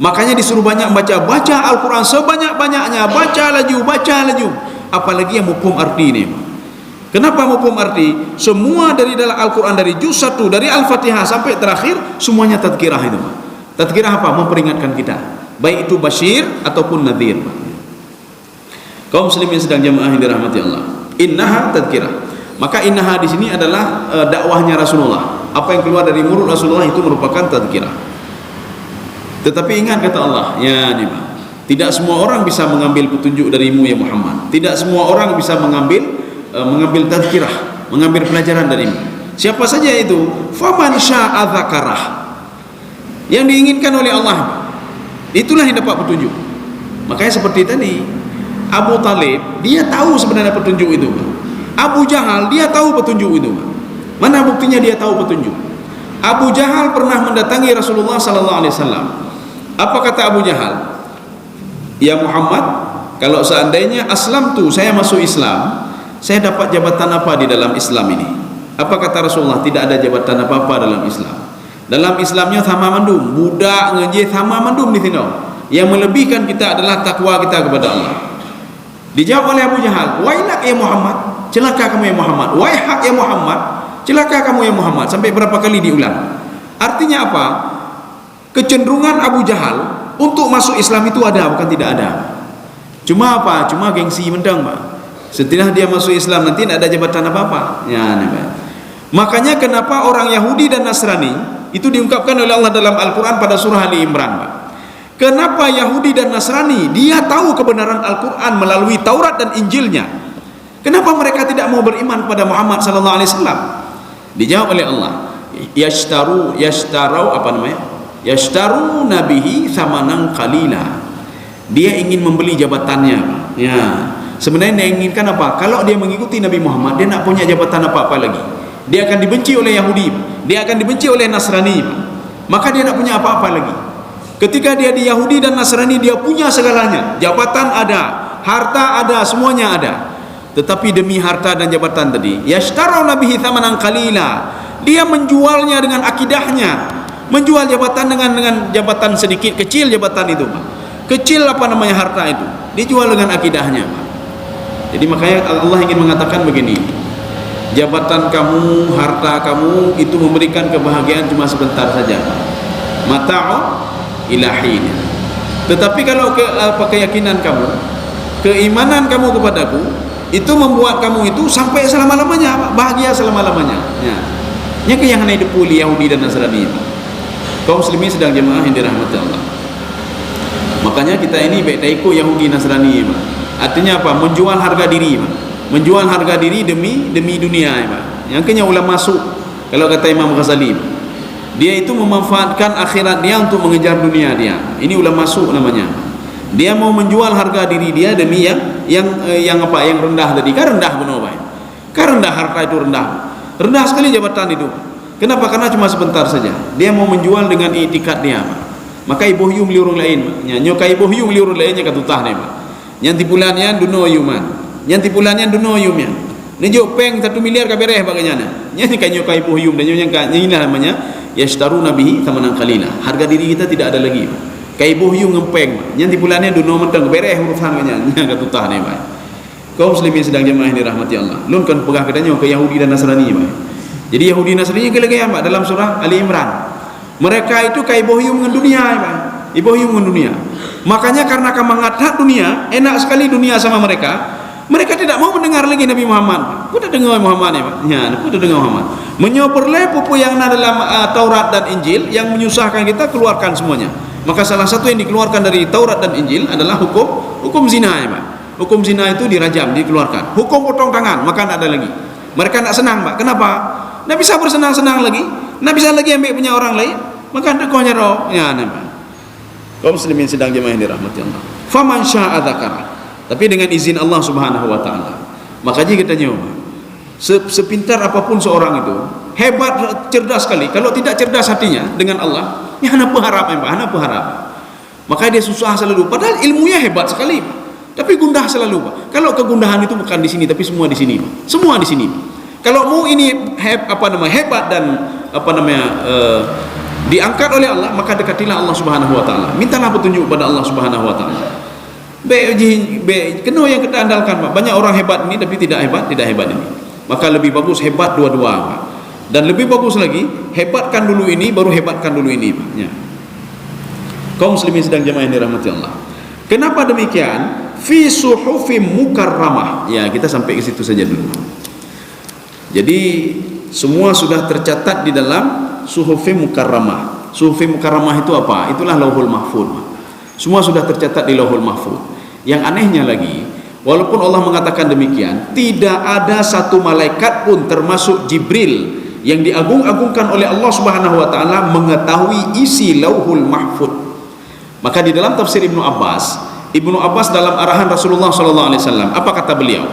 Makanya disuruh banyak baca Al-Quran sebanyak-banyaknya, baca laju. Apalagi yang mufhum arti ini. Kenapa mufhum arti? Semua dari dalam Al-Quran, dari juz 1, dari Al-Fatihah sampai terakhir, semuanya tadhkirah itu. Tadhkirah apa? Memperingatkan kita, baik itu basyir ataupun nadhir. Kaum muslimin sedang jemaah yang dirahmati Allah. Innaha tadhkirah. Maka innaha di sini adalah dakwahnya Rasulullah. Apa yang keluar dari mulut Rasulullah itu merupakan tadhkirah. Tetapi ingat kata Allah, ya nih, tidak semua orang bisa mengambil petunjuk darimu ya Muhammad. Tidak semua orang bisa mengambil tadhkirah, mengambil pelajaran darimu. Siapa saja itu? Faman syaa'a dzakarah. Yang diinginkan oleh Allah, itulah yang dapat petunjuk. Makanya seperti tadi, Abu Talib dia tahu sebenarnya petunjuk itu. Abu Jahal dia tahu petunjuk itu. Mana buktinya dia tahu petunjuk? Abu Jahal pernah mendatangi Rasulullah sallallahu alaihi wasallam. Apa kata Abu Jahal? Ya Muhammad, kalau seandainya saya masuk Islam, saya dapat jabatan apa di dalam Islam ini? Apa kata Rasulullah? Tidak ada jabatan apa-apa dalam Islam. Dalam Islamnya sama mandum, budak ngejih sama mandum di sini. Yang melebihkan kita adalah takwa kita kepada Allah. Dijawab oleh Abu Jahal, wailak ya Muhammad, celaka kamu ya Muhammad, waihak ya Muhammad, celaka kamu ya Muhammad. Sampai berapa kali diulang. Artinya apa? Kecenderungan Abu Jahal untuk masuk Islam itu ada, bukan tidak ada. Cuma apa? Cuma gengsi mendang, Pak. Setelah dia masuk Islam nanti tidak ada jabatan apa-apa. Ya, makanya kenapa orang Yahudi dan Nasrani itu diungkapkan oleh Allah dalam Al-Quran pada surah Ali Imran, Pak. Kenapa Yahudi dan Nasrani dia tahu kebenaran Al-Quran melalui Taurat dan Injilnya? Kenapa mereka tidak mau beriman kepada Muhammad sallallahu alaihi wasallam? Dijawab oleh Allah, yashtaru nabihi thamanan qalila. Dia ingin membeli jabatannya. Ya, sebenarnya dia inginkan apa? Kalau dia mengikuti Nabi Muhammad, dia nak punya jabatan apa-apa lagi. Dia akan dibenci oleh Yahudi, dia akan dibenci oleh Nasrani, maka dia nak punya apa-apa lagi. Ketika dia di Yahudi dan Nasrani, dia punya segalanya, jabatan ada, harta ada, semuanya ada. Tetapi demi harta dan jabatan tadi, yashtaru nabihi thamanan qalila, dia menjualnya dengan akidahnya, menjual jabatan dengan jabatan sedikit, kecil jabatan itu, kecil apa namanya harta itu, dijual dengan akidahnya. Jadi makanya Allah ingin mengatakan begini, jabatan kamu, harta kamu itu memberikan kebahagiaan cuma sebentar saja, mata'u ilahin. Tetapi kalau keyakinan kamu, keimanan kamu kepadaku, itu membuat kamu itu sampai selama-lamanya, bahagia selama-lamanya. Ya, ini yang hanya hidup pulih Yahudi dan Nasrani. Kaum muslimin sedang jemaah yang dirahmati Allah. Makanya kita ini baik tak ikut Yahudi Nasrani, artinya apa? Menjual harga diri, menjual harga diri demi dunia. Yang kenya ulama masuk, kalau kata Imam Ghazali, dia itu memanfaatkan akhirat dia untuk mengejar dunia dia. Ini ulama masuk namanya. Dia mau menjual harga diri dia demi yang rendah tadi. Kan rendah benar, Pak. Kan rendah, harta itu rendah. Rendah sekali jabatan itu. Kenapa? Karena cuma sebentar saja. Dia mau menjual dengan itikat dia, Pak. Maka ibu hiu meliurung lain, nyokai ibu hiu meliurung lainnya katutah nih, Pak. Yang tipulannya duno yuman, yang tipulannya duno yumnya. Nejo peng 1 miliar kabereh bagainya. Nyanyi kan nyokai ibu hiu dan ini namanya yashtaru nabihi thamanan qalila. Harga diri kita tidak ada lagi, Pak. Kai ibu hiu ngempeng, yang tipulannya duno mentang kabereh urusan bagainya katutah nih, Pak. Kaum muslimin sedang jemaah yang dirahmati Allah. Lun kan pegah katanya ke Yahudi dan Nasrani, Pak. Jadi Yahudi Nasrani ke lagi, Pak, dalam surah Ali Imran. Mereka itu kayak bohyum dengan dunia, Pak. Bohyum dengan dunia. Makanya karena kemangat dunia, enak sekali dunia sama mereka. Mereka tidak mau mendengar lagi Nabi Muhammad. Kuda dengar Muhammad ya, Pak. Ya, kuda dengar Muhammad. Menyoperle pupu yang ada dalam Taurat dan Injil yang menyusahkan kita, keluarkan semuanya. Maka salah satu yang dikeluarkan dari Taurat dan Injil adalah hukum zina ya, Pak. Hukum zina itu dirajam, dikeluarkan. Hukum potong tangan, maka tidak ada lagi. Mereka tidak senang, Pak. Kenapa? Tidak bisa bersenang-senang lagi. Tidak bisa lagi ambil punya orang lain. Maka tidak kau nyerok. Ya, Pak. Kaum muslimin sedang jemaah yang dirahmati Allah. Faman syaa dzakara. Tapi dengan izin Allah Subhanahu wa taala. Makanya kita nyoba. Sepintar apapun seorang itu, hebat, cerdas sekali. Kalau tidak cerdas hatinya dengan Allah, ya hana berharap, hana berharap. Makanya dia susah selalu. Padahal ilmunya hebat sekali, Pak. Tapi gundah selalu, Pak. Kalau kegundahan itu bukan di sini, tapi semua di sini, Pak. Semua di sini. Kalau mau ini hebat dan diangkat oleh Allah, maka dekatilah Allah Subhanahu wa taala. Mintalah petunjuk pada Allah Subhanahu wa taala. Kena yang kita andalkan, Pak. Banyak orang hebat ini tapi tidak hebat ini. Maka lebih bagus hebat dua-dua, Pak. Dan lebih bagus lagi, hebatkan dulu ini baru hebatkan dulu ini, Pak. Ya. Kaum muslimin sedang jemaah yang dirahmati Allah. Kenapa demikian? Fi suhufim mukarramah. Ya, kita sampai ke situ saja dulu. Jadi semua sudah tercatat di dalam suhufim mukarramah. Suhufim mukarramah itu apa? Itulah Lauhul Mahfuz. Semua sudah tercatat di Lauhul Mahfuz. Yang anehnya lagi, walaupun Allah mengatakan demikian, tidak ada satu malaikat pun termasuk Jibril yang diagung-agungkan oleh Allah Subhanahu wa taala mengetahui isi Lauhul Mahfuz. Maka di dalam tafsir Ibnu Abbas dalam arahan Rasulullah sallallahu alaihi wasallam, apa kata beliau?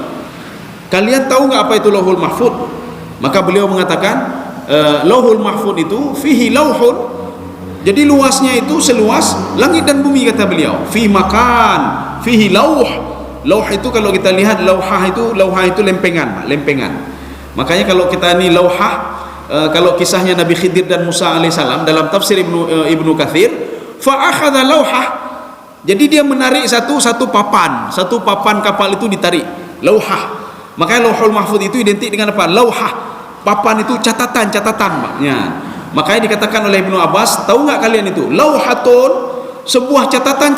Kalian tahu enggak apa itu Lauhul Mahfuz? Maka beliau mengatakan, Lauhul Mahfuz itu fihi lauhun. Jadi luasnya itu seluas langit dan bumi, kata beliau. Fi makan, fihi lauh. Lauh itu kalau kita lihat lauhah itu lempengan, Pak, lempengan. Makanya kalau kita ini lauhah, kalau kisahnya Nabi Khidir dan Musa alaihissalam dalam tafsir Ibnu Katsir, fa akhadha lauhah. Jadi dia menarik satu papan kapal itu ditarik, lauhah. Makanya Lauhul Mahfuz itu identik dengan apa? Lauhah. Papan itu catatan, Pak. Ya. Makanya dikatakan oleh Ibnu Abbas, tahu nggak kalian itu? Lauhatun, sebuah catatan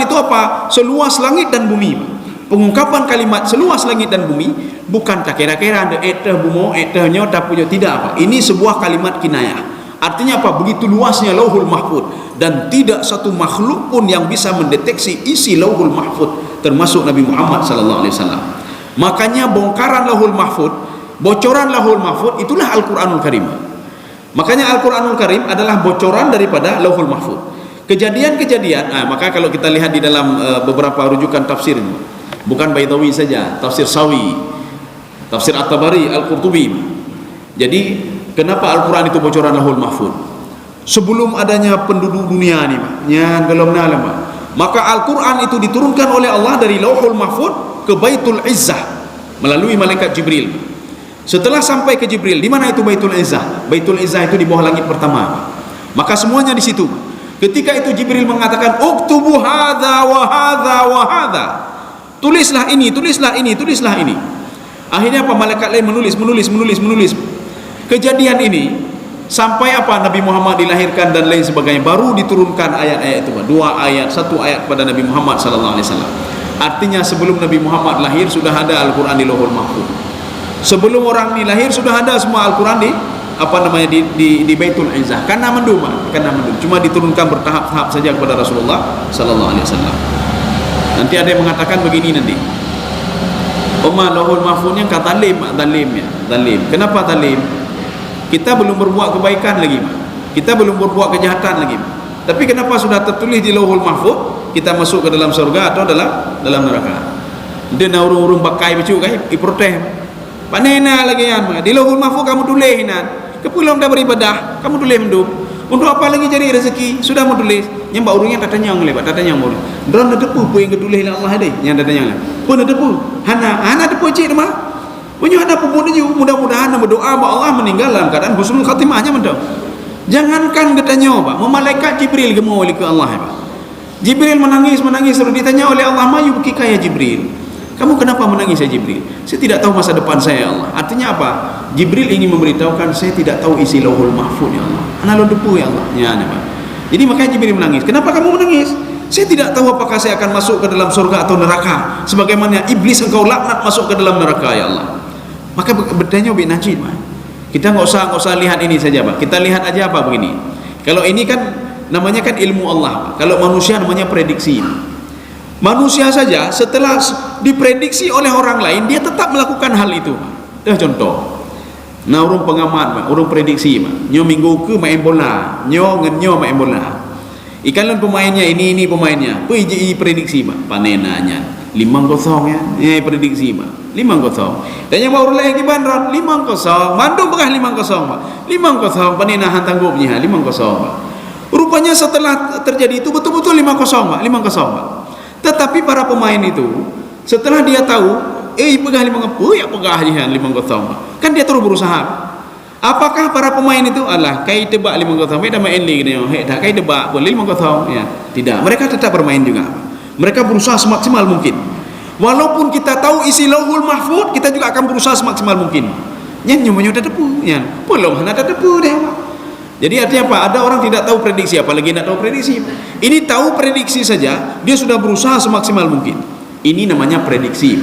itu apa? Seluas langit dan bumi. Pengungkapan kalimat seluas langit dan bumi bukan tak kira-kira ada bumo nyota punya, tidak, apa. Ini sebuah kalimat kinayah. Artinya apa? Begitu luasnya Lauhul Mahfuz dan tidak satu makhluk pun yang bisa mendeteksi isi Lauhul Mahfuz termasuk Nabi Muhammad sallallahu alaihi wasallam. Makanya bongkaran Lauhul Mahfuz, bocoran Lauhul Mahfuz itulah Al-Qur'anul Karim. Makanya Al-Qur'anul Karim adalah bocoran daripada Lauhul Mahfuz. Kejadian-kejadian, maka kalau kita lihat di dalam beberapa rujukan tafsir, bukan Baitawi saja, tafsir Sawi, tafsir At-Tabari, Al-Qurtubi. Jadi kenapa Al-Quran itu bocoran Lauhul Mahfuz? Sebelum adanya penduduk dunia ni, Pak. Ya, belum ada, Pak. Maka Al-Quran itu diturunkan oleh Allah dari Lauhul Mahfuz ke Baitul Izzah melalui malaikat Jibril. Setelah sampai ke Jibril, di mana itu Baitul Izzah? Baitul Izzah itu di bawah langit pertama. Maka semuanya di situ. Ketika itu Jibril mengatakan, "Uktubu hadza wa hadza wa hadza." Tulislah ini, tulislah ini, tulislah ini. Akhirnya apa? Malaikat lain menulis. Kejadian ini sampai apa? Nabi Muhammad dilahirkan dan lain sebagainya, baru diturunkan ayat-ayat itu, satu ayat pada Nabi Muhammad sallallahu alaihi wasallam. Artinya sebelum Nabi Muhammad lahir sudah ada Al-Quran di Lauhul Mahfuz. Sebelum orang ini lahir sudah ada semua Al-Quran di Baitul Izzah. Karena mendum. Cuma diturunkan bertahap-tahap saja kepada Rasulullah sallallahu alaihi wasallam. Nanti ada yang mengatakan begini nanti. Lauhul Mahfuznya kata talim. Kenapa talim? Kita belum berbuat kebaikan lagi, kita belum berbuat kejahatan lagi. Tapi kenapa sudah tertulis di Lauhul Mahfuz, kita masuk ke dalam surga atau dalam neraka? Dia nak urung-urung pakai baju kan, protes. Panena lagi yang di Lauhul Mahfuz kamu tulis hinan. Kepulang dah beribadah, kamu tulis mendum. Untuk apa lagi cari rezeki? Sudah mau tulis. Yang mbak urungnya tatanya yang lebat, tatanya yang mau. Drone depu pun yang ketulis Allah deh, yang tatanya. Pun depu. Hana depu cik mah. Punya ada pun dia mudah-mudahan berdoa bahwa Allah meninggal dalam keadaan husnul khatimahnya mendam. Jangankan katanya, Pak, malaikat Jibril gemau oleh ke Allah, Pak. Jibril menangis sudah ditanya oleh Allah, "Mayu bukika ya Jibril?" Kamu kenapa menangis ya Jibril? Saya tidak tahu masa depan saya ya Allah. Artinya apa? Jibril ingin memberitahukan, saya tidak tahu isi Lauhul Mahfuz ya Allah. Ana lo depu ya Allah. Ya, Pak. Jadi makanya Jibril menangis. Kenapa kamu menangis? Saya tidak tahu apakah saya akan masuk ke dalam surga atau neraka. Sebagaimana iblis engkau laknat masuk ke dalam neraka ya Allah. Maka bertanya bin Najib, Pak. Kita nggak usah lihat ini saja, Pak. Kita lihat aja apa begini. Kalau ini kan namanya kan ilmu Allah, Pak. Kalau manusia namanya prediksi. Manusia saja setelah diprediksi oleh orang lain, dia tetap melakukan hal itu. Dah contoh. Nah, urung pengamat, urung prediksi, nyo minggu ke main bola, nyo main bola. Ikan pemainnya ini pemainnya. Pergi prediksi, panenanya 5-0 ya. Prediksi, 5-0. Dan yang baru lagi bandron 5-0. Bandung bekah 5-0, 5-0 panenahan tanggupnya 5-0. Rupanya setelah terjadi itu betul-betul 5-0, 5-0. Tetapi para pemain itu setelah dia tahu pegah 5-0 ya pegah aja 5-0, kan dia terus berusaha. Apakah para pemain itu alah kai tebak 5-0 dah main lagi ni dah kai tebak boleh 5-0 ya? Tidak, mereka tetap bermain juga. Mereka berusaha semaksimal mungkin. Walaupun kita tahu isi Lauhul Mahfuz, kita juga akan berusaha semaksimal mungkin. Nyanyi dah tepu ya. Belum ada tepu deh. Jadi artinya apa? Ada orang tidak tahu prediksi, apalagi nak tahu prediksi. Ini tahu prediksi saja, dia sudah berusaha semaksimal mungkin. Ini namanya prediksi.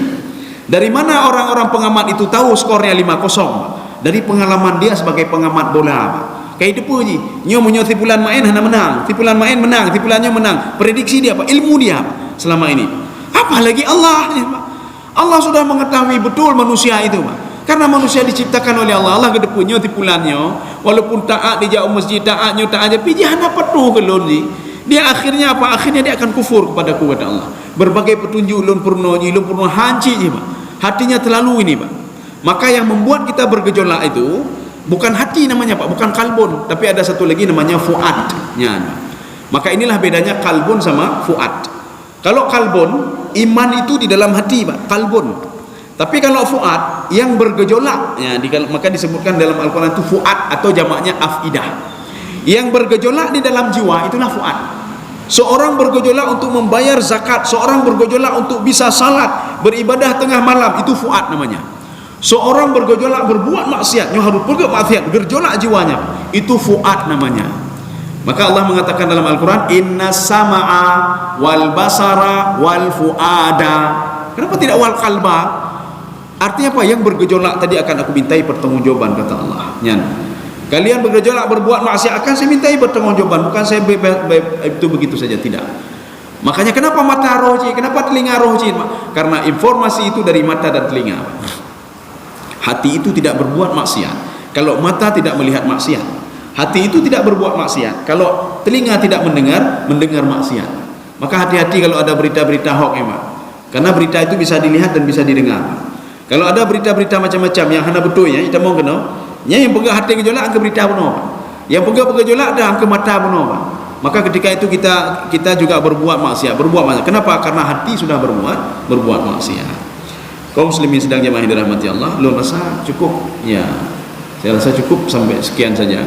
Dari mana orang-orang pengamat itu tahu skornya 5-0? Dari pengalaman dia sebagai pengamat bola. Kayak itu ji. Nyo tipulan main hana menang, tipulan main menang, tipulannya menang. Prediksi dia apa? Ilmu dia selama ini. Apalagi Allah. Allah sudah mengetahui betul manusia itu, Pak. Karena manusia diciptakan oleh Allah. Allah kedepunnya tipulannya, walaupun taat di jauh masjid, taatnya tak aja pijah dapat tu kelon ni. Dia akhirnya apa? Akhirnya dia akan kufur kepada kuasa Allah. Berbagai petunjuk lun purno hanci je, Pak. Hatinya terlalu ini, Pak. Maka yang membuat kita bergejolak itu bukan hati namanya, Pak, bukan kalbun, tapi ada satu lagi namanya fuad. Ya. Maka inilah bedanya kalbun sama fuad. Kalau kalbun, iman itu di dalam hati, Pak, kalbun. Tapi kalau fuad yang bergejolak, ya, maka disebutkan dalam Al-Quran itu fuad atau jamaknya afidah. Yang bergejolak di dalam jiwa itulah fuad. Seorang bergejolak untuk membayar zakat, seorang bergejolak untuk bisa salat, beribadah tengah malam, itu fuad namanya. Seorang bergejolak berbuat maksiat, harus berbuat maksiat, bergejolak jiwanya, itu fuad namanya. Maka Allah mengatakan dalam Al-Quran, inna sama'a wal basara wal fuada. Kenapa tidak wal qalba? Artinya apa? Yang bergejolak tadi akan aku mintai pertanggungjawaban, kata Allah. Kalian bergejolak berbuat maksiat akan saya mintai pertanggungjawaban, bukan saya itu begitu saja, tidak. Makanya kenapa mata roh, kenapa telinga roh, karena informasi itu dari mata dan telinga. Hati itu tidak berbuat maksiat kalau mata tidak melihat maksiat. Hati itu tidak berbuat maksiat kalau telinga tidak mendengar maksiat. Maka hati-hati kalau ada berita-berita hoax, karena berita itu bisa dilihat dan bisa didengar. Kalau ada berita-berita macam-macam yang hana betul ya, kita mau kena, yang pegang hati gejolak angka berita benar, yang pegang gejolak dah angka mata benar. Maka ketika itu kita juga berbuat maksiat. Kenapa? Karena hati sudah berbuat maksiat. Kaum muslimin sedang jemaah yang dirahmati Allah, lu rasa cukup? Ya, saya rasa cukup sampai sekian saja.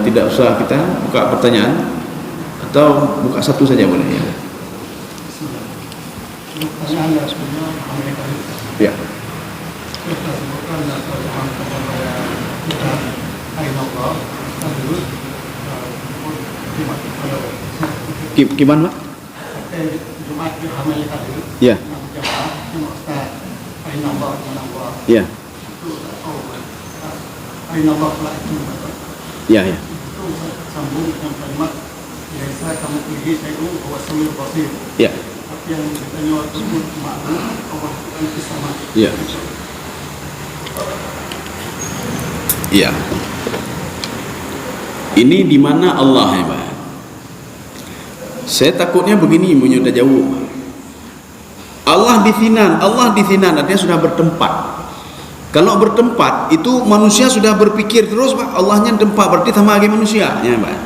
Tidak usah kita buka pertanyaan atau buka satu saja boleh ya. Ya. Gimana, Pak? Ya. Ya. Ya, ya. Ya. Ya. Ya. Ini di mana Allah ya, Pak? Saya takutnya begini, menyudah jauh. Allah di Sinan artinya sudah bertempat. Kalau bertempat itu manusia sudah berpikir terus, Pak. Allahnya tempat berarti sama lagi manusia, ya, Pak.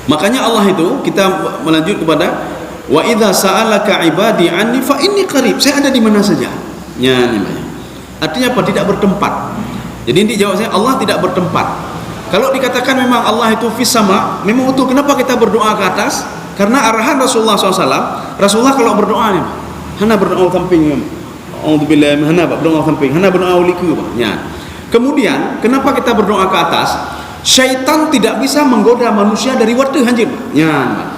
Makanya Allah itu kita melanjut kepada wa idza sa'alaka ibadi anni fa inni qarib. Saya ada di mana saja. Ya, artinya apa? Tidak bertempat. Jadi ini jawab saya, Allah tidak bertempat. Kalau dikatakan memang Allah itu fis sama, memang betul. Kenapa kita berdoa ke atas? Karena arahan Rasulullah SAW. Rasulullah kalau berdoa nih, hana berdoa samping auzubillahi hana berdoa samping hana berdoa liku ya. Kemudian kenapa kita berdoa ke atas? Syaitan tidak bisa menggoda manusia dari wadah hanjir ya.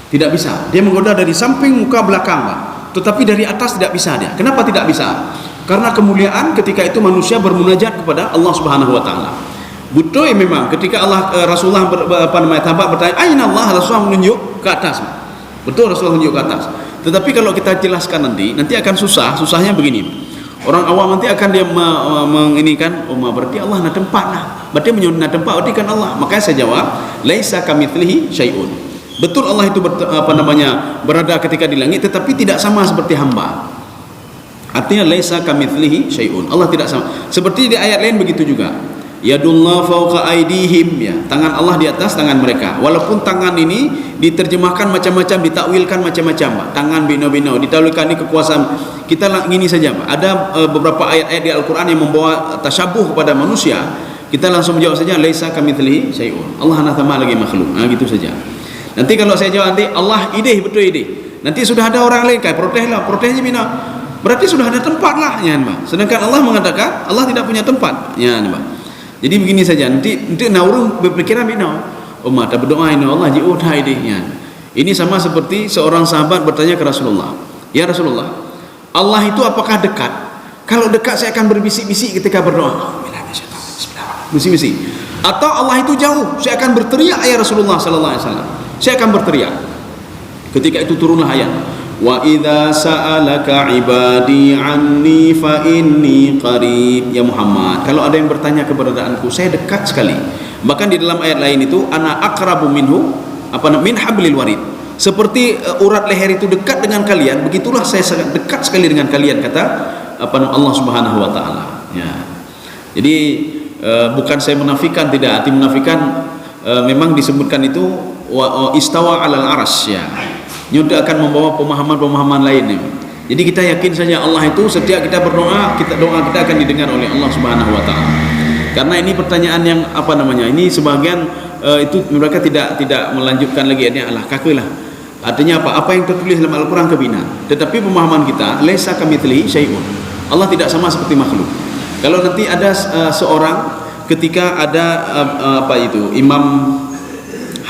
Tidak bisa, dia menggoda dari samping, muka, belakang tetapi dari atas tidak bisa dia. Kenapa tidak bisa? Karena kemuliaan ketika itu manusia bermunajat kepada Allah Subhanahu wa taala. Betul memang ketika Rasulullah tampak bertanya aina Allah, Rasulullah menunjuk ke atas. Betul, Rasulullah menunjuk ke atas. Tetapi kalau kita jelaskan nanti akan susahnya begini. Orang awam nanti akan dia menginikan berarti Allah na tempat lah. Berarti menyuna tempat berarti kan Allah. Makanya saya jawab laisa kamitslihi syai'un. Betul Allah itu berada ketika di langit tetapi tidak sama seperti hamba. Artinya laisa kamitslihi syai'un. Allah tidak sama. Seperti di ayat lain begitu juga. Yadullah fawqa aidihim ya. Tangan Allah di atas tangan mereka. Walaupun tangan ini diterjemahkan macam-macam, ditakwilkan macam-macam. Tangan bina-bina, ditakwilkan ini kekuasaan. Kita gini saja, ada beberapa ayat-ayat di Al-Qur'an yang membawa tasyabuh kepada manusia. Kita langsung menjawab saja laisa kamitslihi syai'un. Allah hana sama lagi makhluk. Gitu saja. Nanti kalau saya jawab nanti Allah ideh betul ideh. Nanti sudah ada orang lain protesnya bina. Berarti sudah ada tempat lah ya, Mbak. Sedangkan Allah mengatakan Allah tidak punya tempat. Ya, Mbak. Jadi begini saja, nanti naurung berpikiran bina. Tak berdoa ini Allah ji idehnya. Ini sama seperti seorang sahabat bertanya ke Rasulullah. Ya Rasulullah, Allah itu apakah dekat? Kalau dekat saya akan berbisik-bisik ketika berdoa. Bisik-bisik. Atau Allah itu jauh, saya akan berteriak ya Rasulullah sallallahu alaihi wasallam. Saya akan berteriak. Ketika itu turunlah ayat. Wa idza sa'alaka ibadi anni fa inni qarib. Ya Muhammad, kalau ada yang bertanya keberadaanku, saya dekat sekali. Bahkan di dalam ayat lain itu ana aqrabu minhu min hablil warid. Seperti urat leher itu dekat dengan kalian, begitulah saya sangat dekat sekali dengan kalian, kata Allah Subhanahu wa taala. Ya. Jadi bukan saya menafikan, tidak, arti menafikan memang disebutkan itu istawa alal arsy ya. Ini akan membawa pemahaman-pemahaman lain ya. Jadi kita yakin saja Allah itu setiap kita berdoa, doa kita akan didengar oleh Allah Subhanahu wa taala. Karena ini pertanyaan yang ini sebagian itu mereka tidak melanjutkan lagi ini kakalah. Artinya apa yang tertulis dalam Al-Qur'an kebina. Tetapi pemahaman kita laisa kamitslihi syai'un. Allah tidak sama seperti makhluk. Kalau nanti ada seorang ketika ada Imam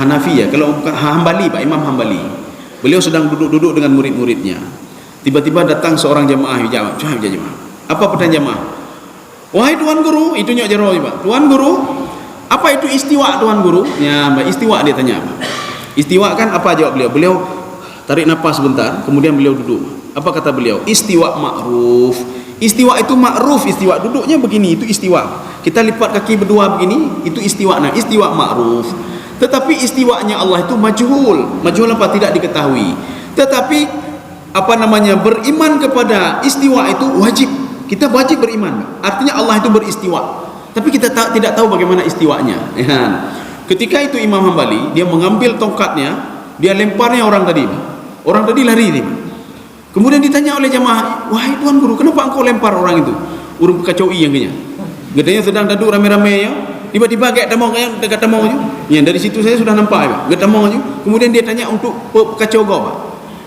Hanafi ya, kalau Hambali Pak, Imam Hambali. Beliau sedang duduk dengan murid-muridnya. Tiba-tiba datang seorang jamaah jamaah. Apa pertanyaan jamaah? Wahai tuan guru, itu nyak jero Pak. Tuan guru, apa itu istiwa tuan guru? Ya, Mbak, istiwa dia tanya apa? Istiwa kan apa jawab beliau? Beliau tarik nafas sebentar, kemudian beliau duduk. Apa kata beliau? Istiwa ma'ruf. Istiwa itu ma'ruf, istiwa duduknya begini, itu istiwa. Kita lipat kaki berdua begini, itu istiwa. Nah, istiwa ma'ruf. Tetapi istiwanya Allah itu majhul. Majhul apa? Tidak diketahui. Tetapi beriman kepada istiwa itu wajib. Kita wajib beriman. Artinya Allah itu beristiwa. Tapi kita tidak tahu bagaimana istiwanya. Ya. Ketika itu Imam Hambali dia mengambil tongkatnya, dia lemparnya orang tadi. Orang tadi lari dia. Kemudian ditanya oleh jamaah, wahai tuan guru, kenapa engkau lempar orang itu? Urung kacau yang kayaknya. Katanya sedang duduk rame-rame ya. Tiba-tiba dekat temong aja. Ya, dari situ saya sudah nampak ya. Dekat temong aja. Kemudian dia tanya untuk pekacau gau Pak.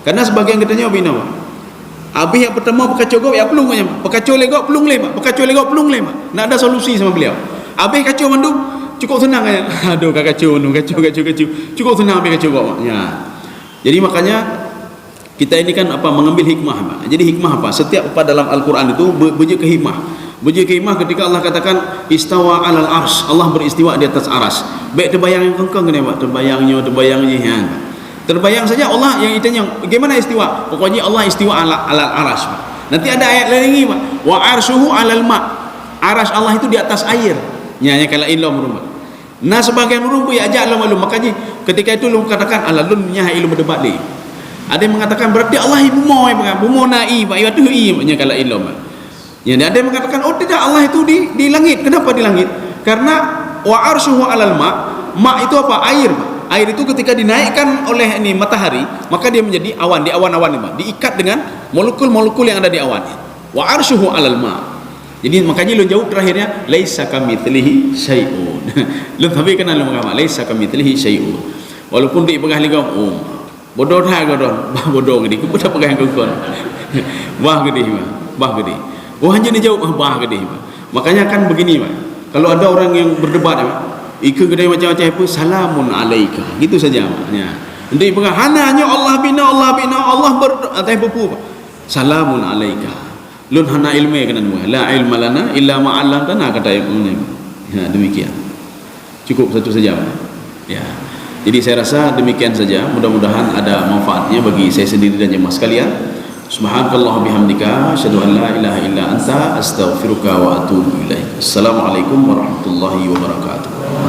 Karena sebagian katanya bina Pak. Habis yang pertama pekacau gau ya pelung aja. Pekacau legok pelung le Pak. Pekacau legok pelung le Pak. Nak ada solusi sama beliau. Habis kacau mandu cukup senang aja. Aduh kacau. Cukup senang habis kacau gau Pak. Ya. Jadi makanya kita ini kan mengambil hikmah Pak. Jadi hikmah apa? Setiap dalam Al-Qur'an itu berjaya ke hikmah. Berjaya ketika Allah katakan istawa alal ars, Allah beristiwa di atas aras. Baik terbayang yang kengkeng ni Pak, terbayangnya ya. Terbayang saja Allah yang itanya bagaimana istiwa? Pokoknya Allah istiwa alal aras Pak. Nanti ada ayat lain lagi Pak. Wa arsyuhu alal ma. Aras Allah itu di atas air. Nya kalau ilmu rumah. Nah sebagian urung pun ajak Allah maklum. Makanya ketika itu lu katakan alalun nya ilmu berdebat ni. Ada yang mengatakan berarti Allah ibu mau nai Pak, itu nya kalau ilmu. Ya, ada yang mengatakan tidak, Allah itu di langit. Kenapa di langit? Karena wa arsyuhu alal ma itu apa? Air. Air itu ketika dinaikkan oleh matahari, maka dia menjadi awan, di awan-awan ini, diikat dengan molekul-molekul yang ada di awan. Wa arsyuhu alal ma. Jadi makanya lu jawab terakhirnya laisa kamitslihi syai'un. Lu tapi kenal lu mengapa? Laisa kamitslihi syai'un. Walaupun di pegah ligam bodoh dah bodoh gini, aku dah pegang kau. Bah gede mah, bah gede. Oh hanya dia jawab bah gede mah. Makanya kan begini mah. Kalau ada orang yang berdebat mah, ika gede macam-macam apa, salamun alaika. Gitu saja maknya. Nanti pegang hanya Allah bina Allah atas bepu. Salamun alaika. Lun hana ilmu kena dua. La ilma lana illa ma 'allamtana kata ilmu. Ya, demikian. Cukup satu saja. Ya. Jadi saya rasa demikian saja. Mudah-mudahan ada manfaatnya bagi saya sendiri dan jemaah sekalian. Subhanakallah bihamdika asyhadu an la ilaha illa anta astaghfiruka wa atubu ilaik. Assalamualaikum warahmatullahi wabarakatuh.